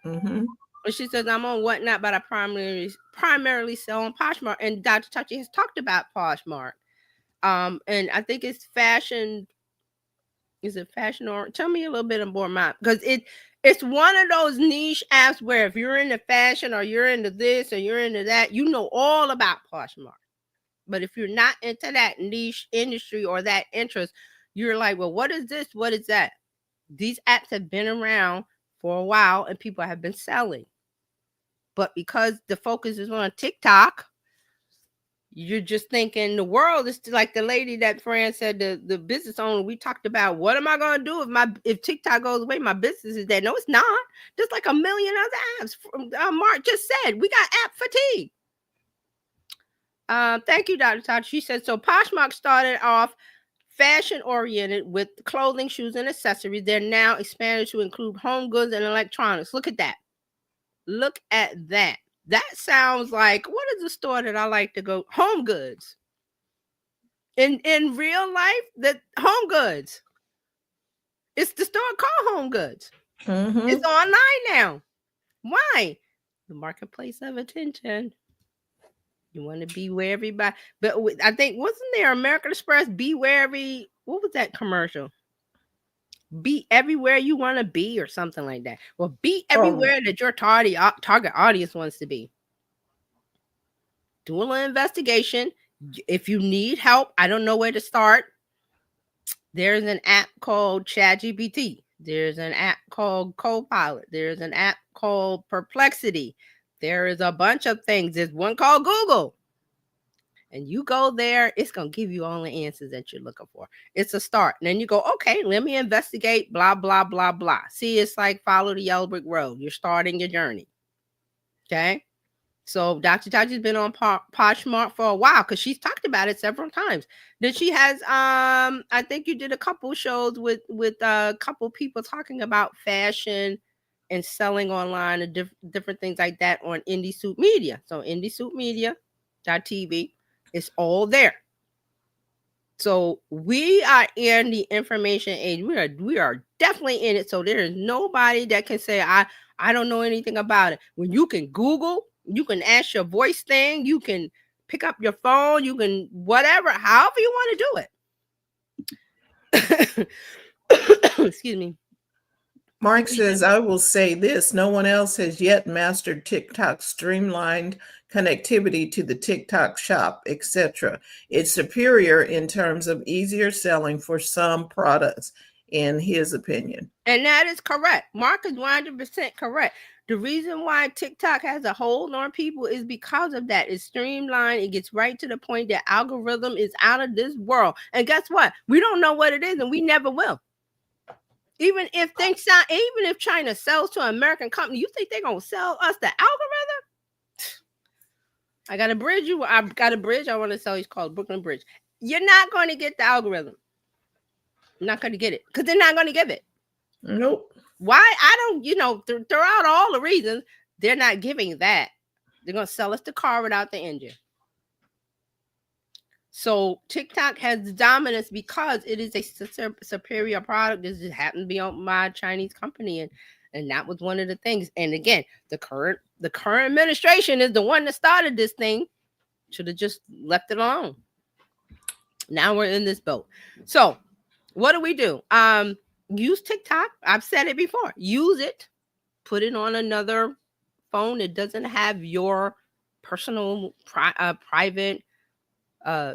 And she says, I'm on Whatnot, but I primarily sell on Poshmark. And Dr. Tachi has talked about Poshmark. And I think it's fashion. Is it fashion or tell me a little bit more about, because it's one of those niche apps where if you're into fashion or you're into this or you're into that, you know all about Poshmark. But if you're not into that niche industry or that interest, you're like, well, what is this? What is that? These apps have been around for a while and people have been selling. But because the focus is on TikTok, you're just thinking the world is like the lady that Fran said, the business owner, we talked about, what am I going to do if TikTok goes away? My business is dead. No, it's not. Just like a million other apps. Mark just said, we got app fatigue. Thank you, Dr. Todd. She said, so Poshmark started off fashion-oriented with clothing, shoes, and accessories. They're now expanded to include home goods and electronics. Look at that. Look at that. That sounds like, what is the store that I like to go? Home Goods. In real life, the Home Goods. It's the store called Home Goods. It's online now. Why? The marketplace of attention. You want to be where everybody, but I think, wasn't there American Express, be where what was that commercial? Be everywhere you want to be or something like that. Well, be everywhere that your target audience wants to be. Do a little investigation. If you need help, I don't know where to start. There's an app called ChatGPT. There's an app called Copilot. There's an app called Perplexity. There is a bunch of things. There's one called Google. and you go there, it's going to give you all the answers that you're looking for. It's a start. And then you go, okay, let me investigate, blah, blah, blah, blah. See, it's like follow the yellow brick road. You're starting your journey. Okay. So Dr. Taji's been on Poshmark for a while because she's talked about it several times. Then she has, I think you did a couple shows with a couple people talking about fashion and selling online and different things like that on Indie Soup Media. So Indie Soup Media.tv, it's all there. So we are in the information age. We are definitely in it. So there is nobody that can say I don't know anything about it. When you can Google, you can ask your voice thing, you can pick up your phone, you can whatever, however you want to do it. Excuse me. Mark says, I will say this, no one else has yet mastered TikTok's streamlined connectivity to the TikTok shop, etc. It's superior in terms of easier selling for some products, in his opinion. And that is correct. Mark is 100% correct. The reason why TikTok has a hold on people is because of that. It's streamlined. It gets right to the point. The algorithm is out of this world. And guess what? We don't know what it is, and we never will. Even if China sells to an American company, you think they're gonna sell us the algorithm? I got a bridge. I've got a bridge I want to sell. It's called Brooklyn Bridge. You're not going to get the algorithm. You're not going to get it because they're not going to give it. Nope. Why? I don't, throw out all the reasons they're not giving that. They're going to sell us the car without the engine. So TikTok has the dominance because it is a superior product. This just happened to be on my Chinese company, and that was one of the things. And again, the current administration is the one that started this thing. Should have just left it alone. Now we're in this boat. So what do we do? Use TikTok. I've said it before. Use it. Put it on another phone that doesn't have your personal private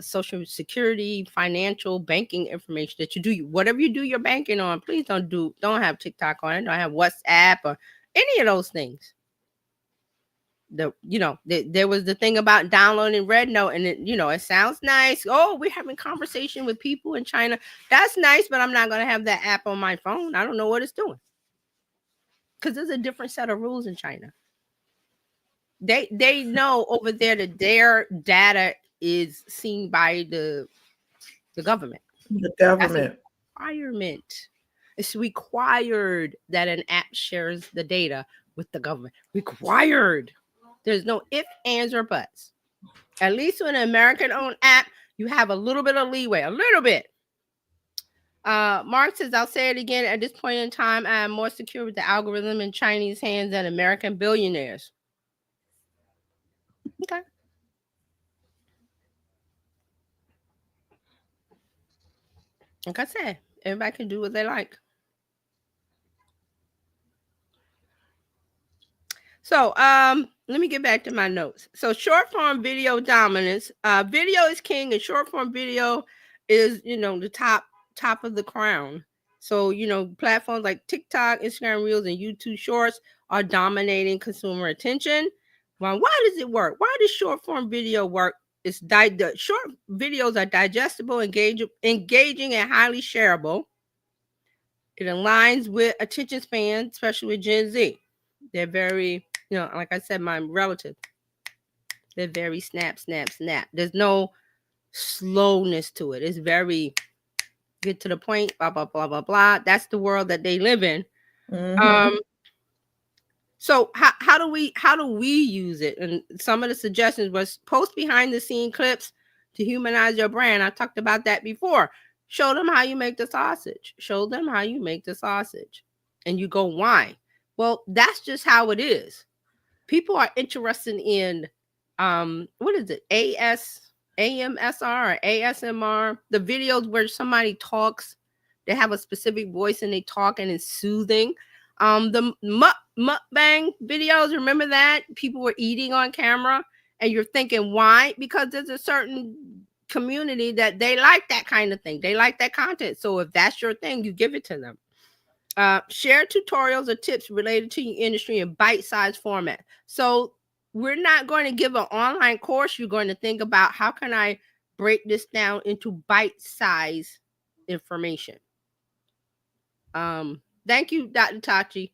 social security, financial, banking information that you do. Whatever you do your banking on, please don't have TikTok on it. Don't have WhatsApp or any of those things. There was the thing about downloading Red Note, and it sounds nice. Oh, we're having conversation with people in China. That's nice, but I'm not going to have that app on my phone. I don't know what it's doing because there's a different set of rules in China. They know over there that their data is seen by the government. The government. Requirement. It's required that an app shares the data with the government. Required. There's no ifs, ands, or buts. At least with an American-owned app, you have a little bit of leeway. A little bit. Mark says, I'll say it again. At this point in time, I am more secure with the algorithm in Chinese hands than American billionaires. Okay. Like I said, everybody can do what they like. So, let me get back to my notes. So, short form video dominance. Video is king, and short form video is, the top of the crown. So, platforms like TikTok, Instagram Reels, and YouTube Shorts are dominating consumer attention. Well, why does it work? Why does short form video work? The short videos are digestible, engaging, and highly shareable. It aligns with attention span, especially with Gen Z. They're very, like I said, my relative, they're very snap, snap, snap. There's no slowness to it. It's very get to the point, blah, blah, blah, blah, blah. That's the world that they live in. Mm-hmm. So how do we use it? And some of the suggestions was post behind the scene clips to humanize your brand. I talked about that before. Show them how you make the sausage. Show them how you make the sausage. And you go, why? Well, that's just how it is. People are interested in what is it? AMSR or ASMR, the videos where somebody talks, they have a specific voice and they talk and it's soothing. The mukbang videos, remember that? People were eating on camera and you're thinking, why? Because there's a certain community that they like that kind of thing. They like that content. So if that's your thing, you give it to them. Share tutorials or tips related to your industry in bite-sized format. So we're not going to give an online course. You're going to think about how can I break this down into bite-size information. Thank you, Dr. Tachi.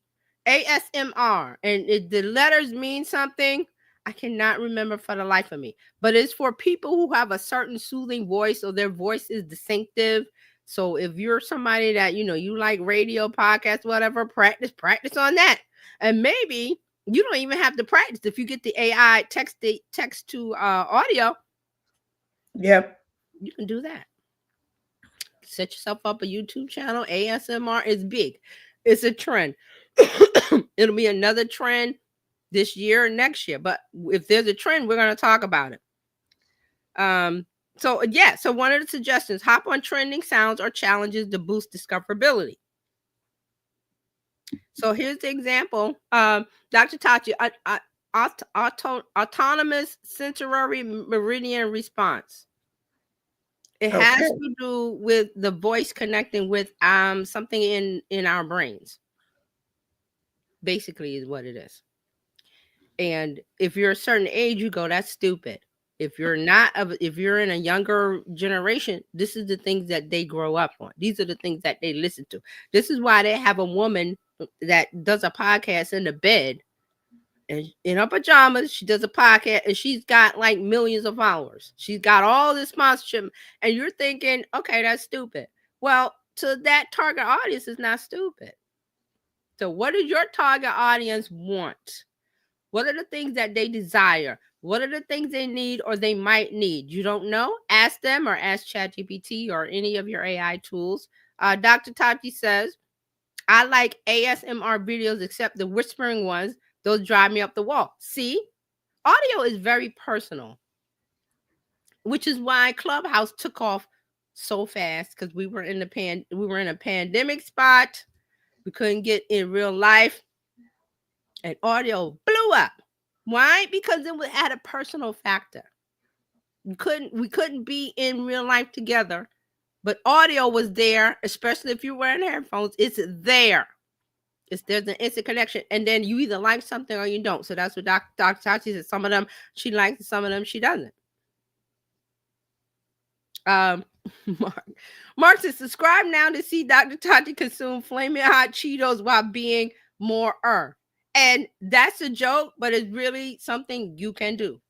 ASMR, and the letters mean something. I cannot remember for the life of me, but it's for people who have a certain soothing voice, or their voice is distinctive. So if you're somebody that you like radio, podcast, whatever, practice on that, and maybe you don't even have to practice if you get the AI text to audio. Yep, you can do that. Set yourself up a YouTube channel. ASMR is big. It's a trend. It'll be another trend this year or next year. But if there's a trend, we're going to talk about it. So one of the suggestions: hop on trending sounds or challenges to boost discoverability. So here's the example. Dr. Tachi, autonomous sensory meridian response. It has to do with the voice connecting with something in our brains. Basically is what it is. And if you're a certain age, you go, that's stupid. If you're not, if you're in a younger generation, this is the things that they grow up on. These are the things that they listen to. This is why they have a woman that does a podcast in the bed, and in her pajamas, she does a podcast, and she's got like millions of followers. She's got all this sponsorship, and you're thinking, okay, that's stupid. Well, to that target audience, is not stupid. So what does your target audience want? What are the things that they desire? What are the things they need or they might need? You don't know? Ask them, or ask ChatGPT or any of your AI tools. Dr. Tati says, I like ASMR videos except the whispering ones. Those drive me up the wall. See, audio is very personal, which is why Clubhouse took off so fast, because we were in a pandemic spot. We couldn't get in real life, and audio blew up. Why? Because it had a personal factor. We couldn't be in real life together, but audio was there, especially if you're wearing headphones. It's there. There's an instant connection, and then you either like something or you don't. So that's what Dr. Tachi said. Some of them she likes, some of them she doesn't. Mark says, subscribe now to see Dr. Tachi consume flaming hot Cheetos while being more And that's a joke, but it's really something you can do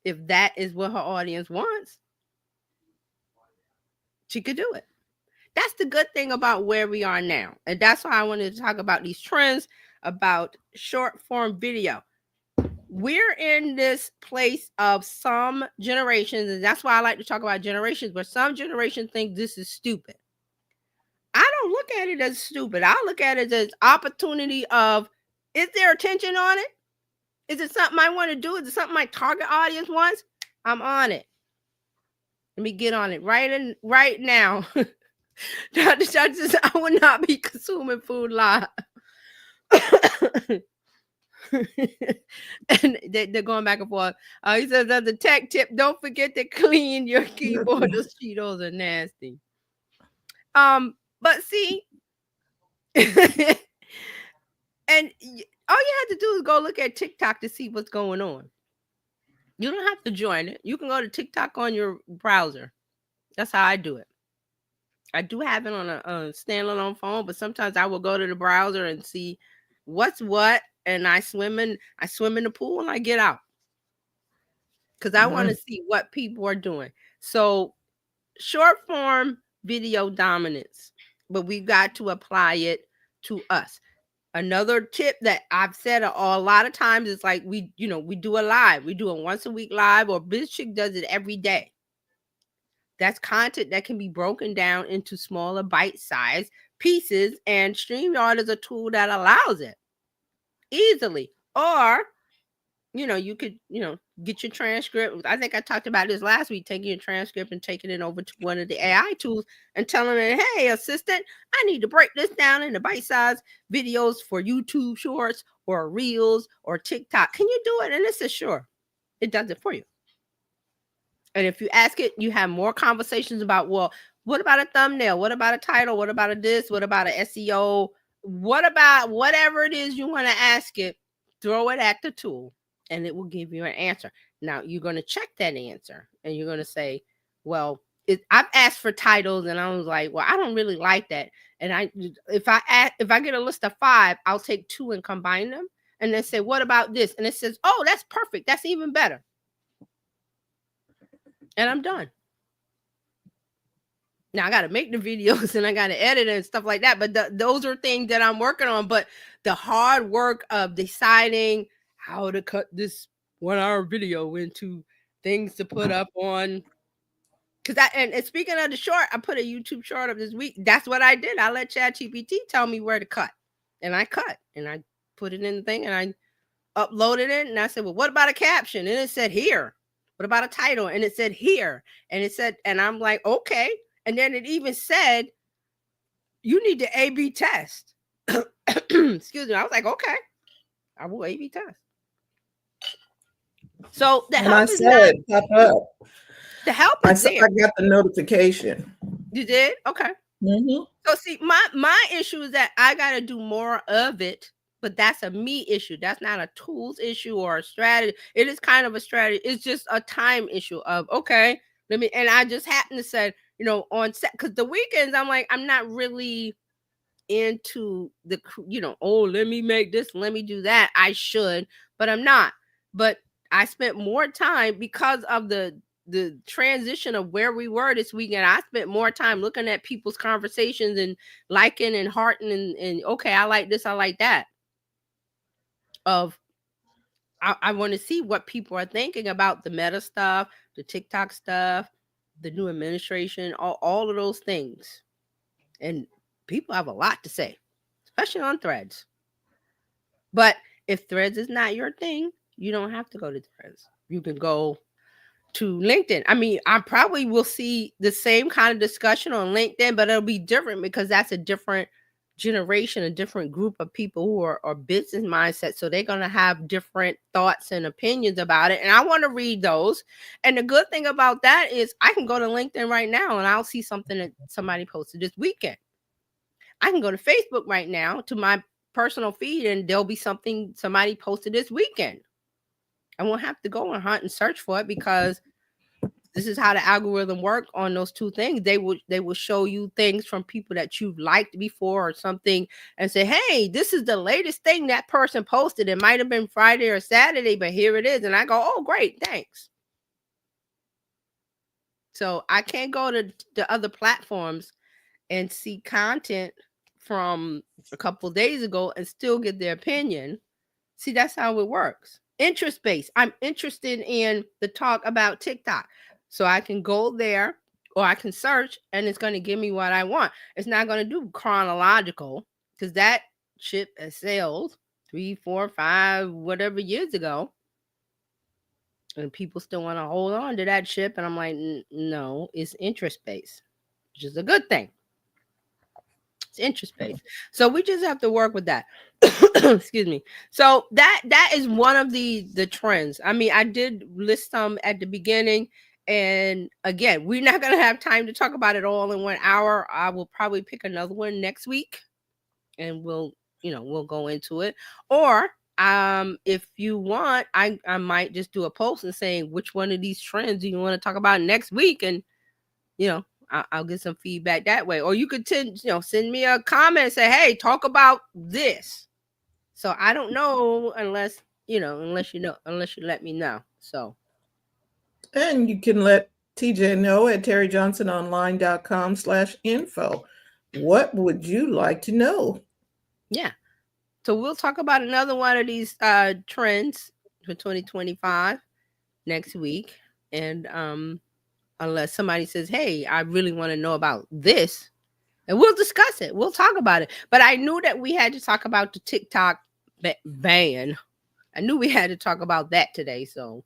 if that is what her audience wants. She could do it. That's the good thing about where we are now. And that's why I wanted to talk about these trends about short form video. We're in this place of some generations, and that's why I like to talk about generations, where some generations think this is stupid. I don't look at it as stupid. I look at it as opportunity of, is there attention on it? Is it something I want to do? Is it something my target audience wants? I'm on it. Let me get on it right now. Dr. Chuck says, I will not be consuming food live. And they're going back and forth. He says, as a tech tip, don't forget to clean your keyboard. Those Cheetos are nasty. But see, and all you have to do is go look at TikTok to see what's going on. You don't have to join it. You can go to TikTok on your browser. That's how I do it. I do have it on a standalone phone, but sometimes I will go to the browser and see what's what, and I swim in the pool and I get out, because I want to see what people are doing. So short form video dominance, but we've got to apply it to us. Another tip that I've said a lot of times is like we do a live. We do a once a week live, or Bizchicks does it every day. That's content that can be broken down into smaller bite-sized pieces, and StreamYard is a tool that allows it easily. Or, you could, get your transcript. I think I talked about this last week, taking your transcript and taking it over to one of the AI tools and telling it, hey, assistant, I need to break this down into bite-sized videos for YouTube shorts or reels or TikTok. Can you do it? And it says, sure. It does it for you. And if you ask it, you have more conversations about, well, what about a thumbnail? What about a title? What about a this? What about an SEO? What about whatever it is you want to ask it? Throw it at the tool. and it will give you an answer. Now you're going to check that answer and you're going to say, well, I've asked for titles and I was like, well, I don't really like that. And if I get a list of 5, I'll take 2 and combine them and then say, what about this? And it says, oh, that's perfect. That's even better. And I'm done. Now I got to make the videos and I got to edit and stuff like that. But those are things that I'm working on. But the hard work of deciding how to cut this 1-hour video into things to put up on. And speaking of the short, I put a YouTube short up this week. That's what I did. I let ChatGPT tell me where to cut. And I cut. And I put it in the thing and I uploaded it. And I said, well, what about a caption? And it said here. What about a title? And it said here. And it said, and I'm like, okay. And then it even said, you need to A/B test. Excuse me. I was like, okay, I will A/B test. So the help is not. It pop up. The help is there. I got the notification. You did? Okay. Mm-hmm. So see, my issue is that I got to do more of it, but that's a me issue. That's not a tools issue or a strategy. It is kind of a strategy. It's just a time issue of, okay, and I just happen to say, on set, because the weekends I'm like, I'm not really into the, oh, let me make this, let me do that. I should, but I'm not. But I spent more time because of the transition of where we were this weekend. I spent more time looking at people's conversations and liking and hearting and okay, I like this, I like that. I want to see what people are thinking about the Meta stuff, the TikTok stuff, the new administration, all of those things. And people have a lot to say, especially on Threads. But if Threads is not your thing, you don't have to go to Threads. You can go to LinkedIn. I mean, I probably will see the same kind of discussion on LinkedIn, but it'll be different because that's a different generation, a different group of people who are business mindset. So they're going to have different thoughts and opinions about it. And I want to read those. And the good thing about that is I can go to LinkedIn right now and I'll see something that somebody posted this weekend. I can go to Facebook right now to my personal feed and there'll be something somebody posted this weekend. I won't have to go and hunt and search for it because this is how the algorithm work on those two things. They will show you things from people that you've liked before or something and say, hey, this is the latest thing that person posted. It might have been Friday or Saturday, but here it is. And I go, oh, great, thanks. So I can't go to the other platforms and see content from a couple days ago and still get their opinion. See, that's how it works. Interest-based. I'm interested in the talk about TikTok. So I can go there or I can search and it's going to give me what I want. It's not going to do chronological because that ship has sailed 3, 4, 5, whatever years ago. And people still want to hold on to that ship. And I'm like, no, it's interest-based, which is a good thing. It's interest-based. So we just have to work with that. Excuse me. So that is one of the trends. I mean, I did list some at the beginning. And again, we're not going to have time to talk about it all in 1 hour. I will probably pick another one next week and we'll go into it. Or if you want, I might just do a post and saying which one of these trends do you want to talk about next week. And, I'll get some feedback that way. Or you could send me a comment and say, hey, talk about this. So I don't know unless you let me know. So. And you can let TJ know at terryjohnsononline.com/info. What would you like to know? Yeah. So we'll talk about another one of these trends for 2025 next week. And unless somebody says, hey, I really want to know about this, and we'll discuss it. We'll talk about it. But I knew that we had to talk about the TikTok ban. I knew we had to talk about that today. So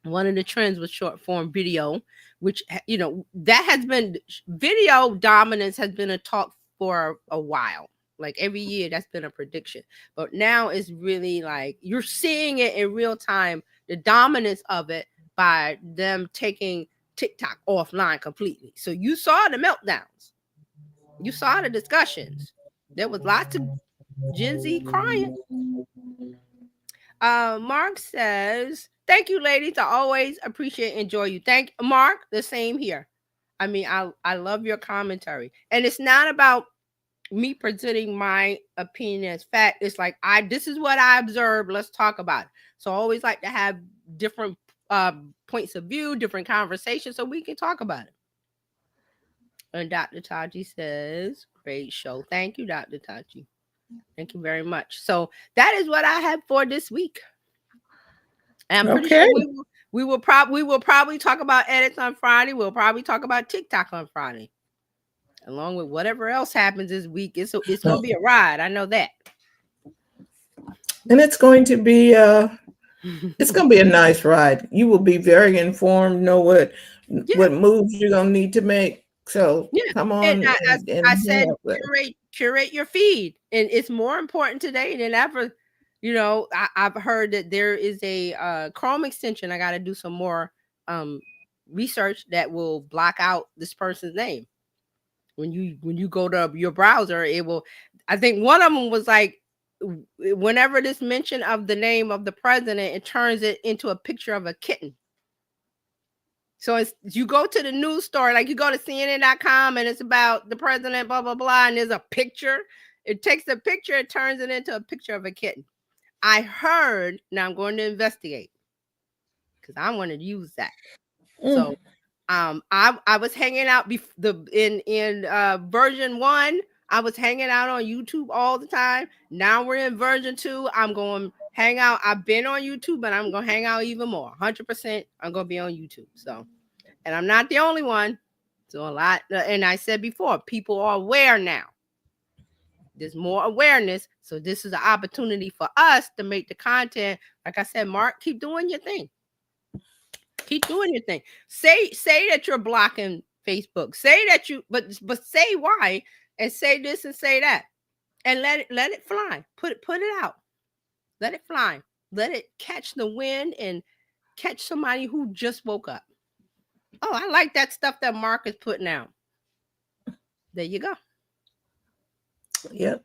one of the trends was short form video, which, that has been video dominance has been a talk for a while. Like every year that's been a prediction. But now it's really like you're seeing it in real time, the dominance of it by them taking TikTok offline completely. So you saw the meltdowns. You saw the discussions. There was lots of Gen Z crying. Mark says, "Thank you, ladies. I always appreciate and enjoy you." Thank Mark. The same here. I mean, I love your commentary, and it's not about me presenting my opinion as fact. It's like this is what I observed. Let's talk about it. So I always like to have different points of view, different conversations, so we can talk about it. And Dr. Taji says, "Great show. Thank you, Dr. Taji. Thank you very much." So that is what I have for this week. And I'm pretty Okay. sure we will probably talk about edits on Friday. We'll probably talk about TikTok on Friday, along with whatever else happens this week. It's gonna be a ride. I know that. And it's going to be it's going to be a nice ride. You will be very informed, know what Yeah, moves you're going to need to make. So yeah. come And on I and said help us. curate your feed, and it's more important today than ever. You know, I've heard that there is a Chrome extension. I got to do some more research that will block out this person's name. When you go to your browser, it will. I think one of them was like, whenever this mention of the name of the president, it turns it into a picture of a kitten. So it's you go to the news story, like you go to CNN.com and it's about the president, blah blah blah, and there's a picture. It takes the picture, it turns it into a picture of a kitten. I heard. Now I'm going to investigate because I want to use that. So I was hanging out in version 1. I was hanging out on YouTube all the time. Now we're in version 2. I'm going to hang out. I've been on YouTube, but I'm going to hang out even more. 100% I'm going to be on YouTube. So, and I'm not the only one. So a lot, and I said before, people are aware now. There's more awareness. So this is an opportunity for us to make the content. Like I said, Mark, keep doing your thing. Keep doing your thing. Say that you're blocking Facebook. Say that you, but say why, and say this and say that, and let it fly. Put it out. Let it fly. Let it catch the wind and catch somebody who just woke up. Oh, I like that stuff that Mark is putting out. There you go. Yep.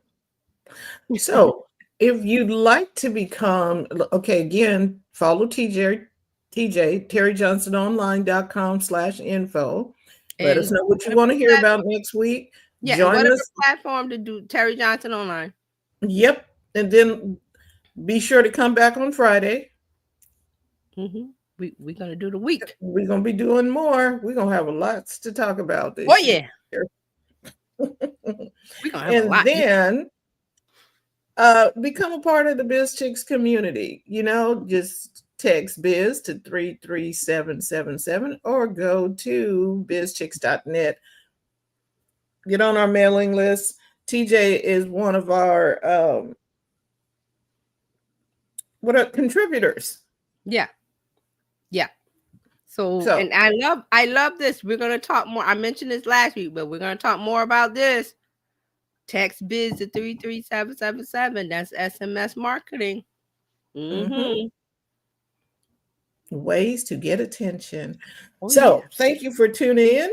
So if you'd like to become, okay, again, follow TJ, terryjohnsononline.com/info. Let us And know what you want to hear about next week. yeah, and Join whatever us. platform to do Terry Johnson Online. Yep. And then be sure to come back on Friday. Mm-hmm. We're going to do the week. We're going to be doing more. We're going to have lots to talk about Oh, this yeah. year. We're going to have a And lot. then become a part of the Bizchicks community. You know, just text biz to 33777 or go to bizchicks.net. Get on our mailing list. TJ is one of our contributors. Yeah. Yeah. So, So and I love this. We're going to talk more. I mentioned this last week, but we're going to talk more about this. Text biz to 33777. That's SMS marketing. Mm-hmm. ways to get attention. Oh, So yeah. thank you for tuning in.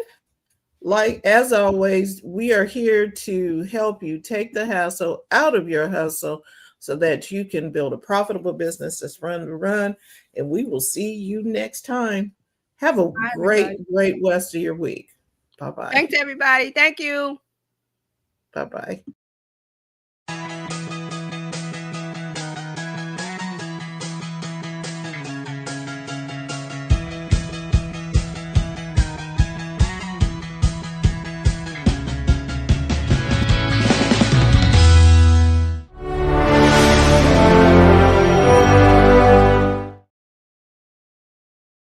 Like as always, we are here to help you take the hassle out of your hustle so that you can build a profitable business that's run to run. And we will see you next time. Have a Bye, great, everybody. great rest of your week. Bye bye. Thanks, everybody. Thank you. Bye bye.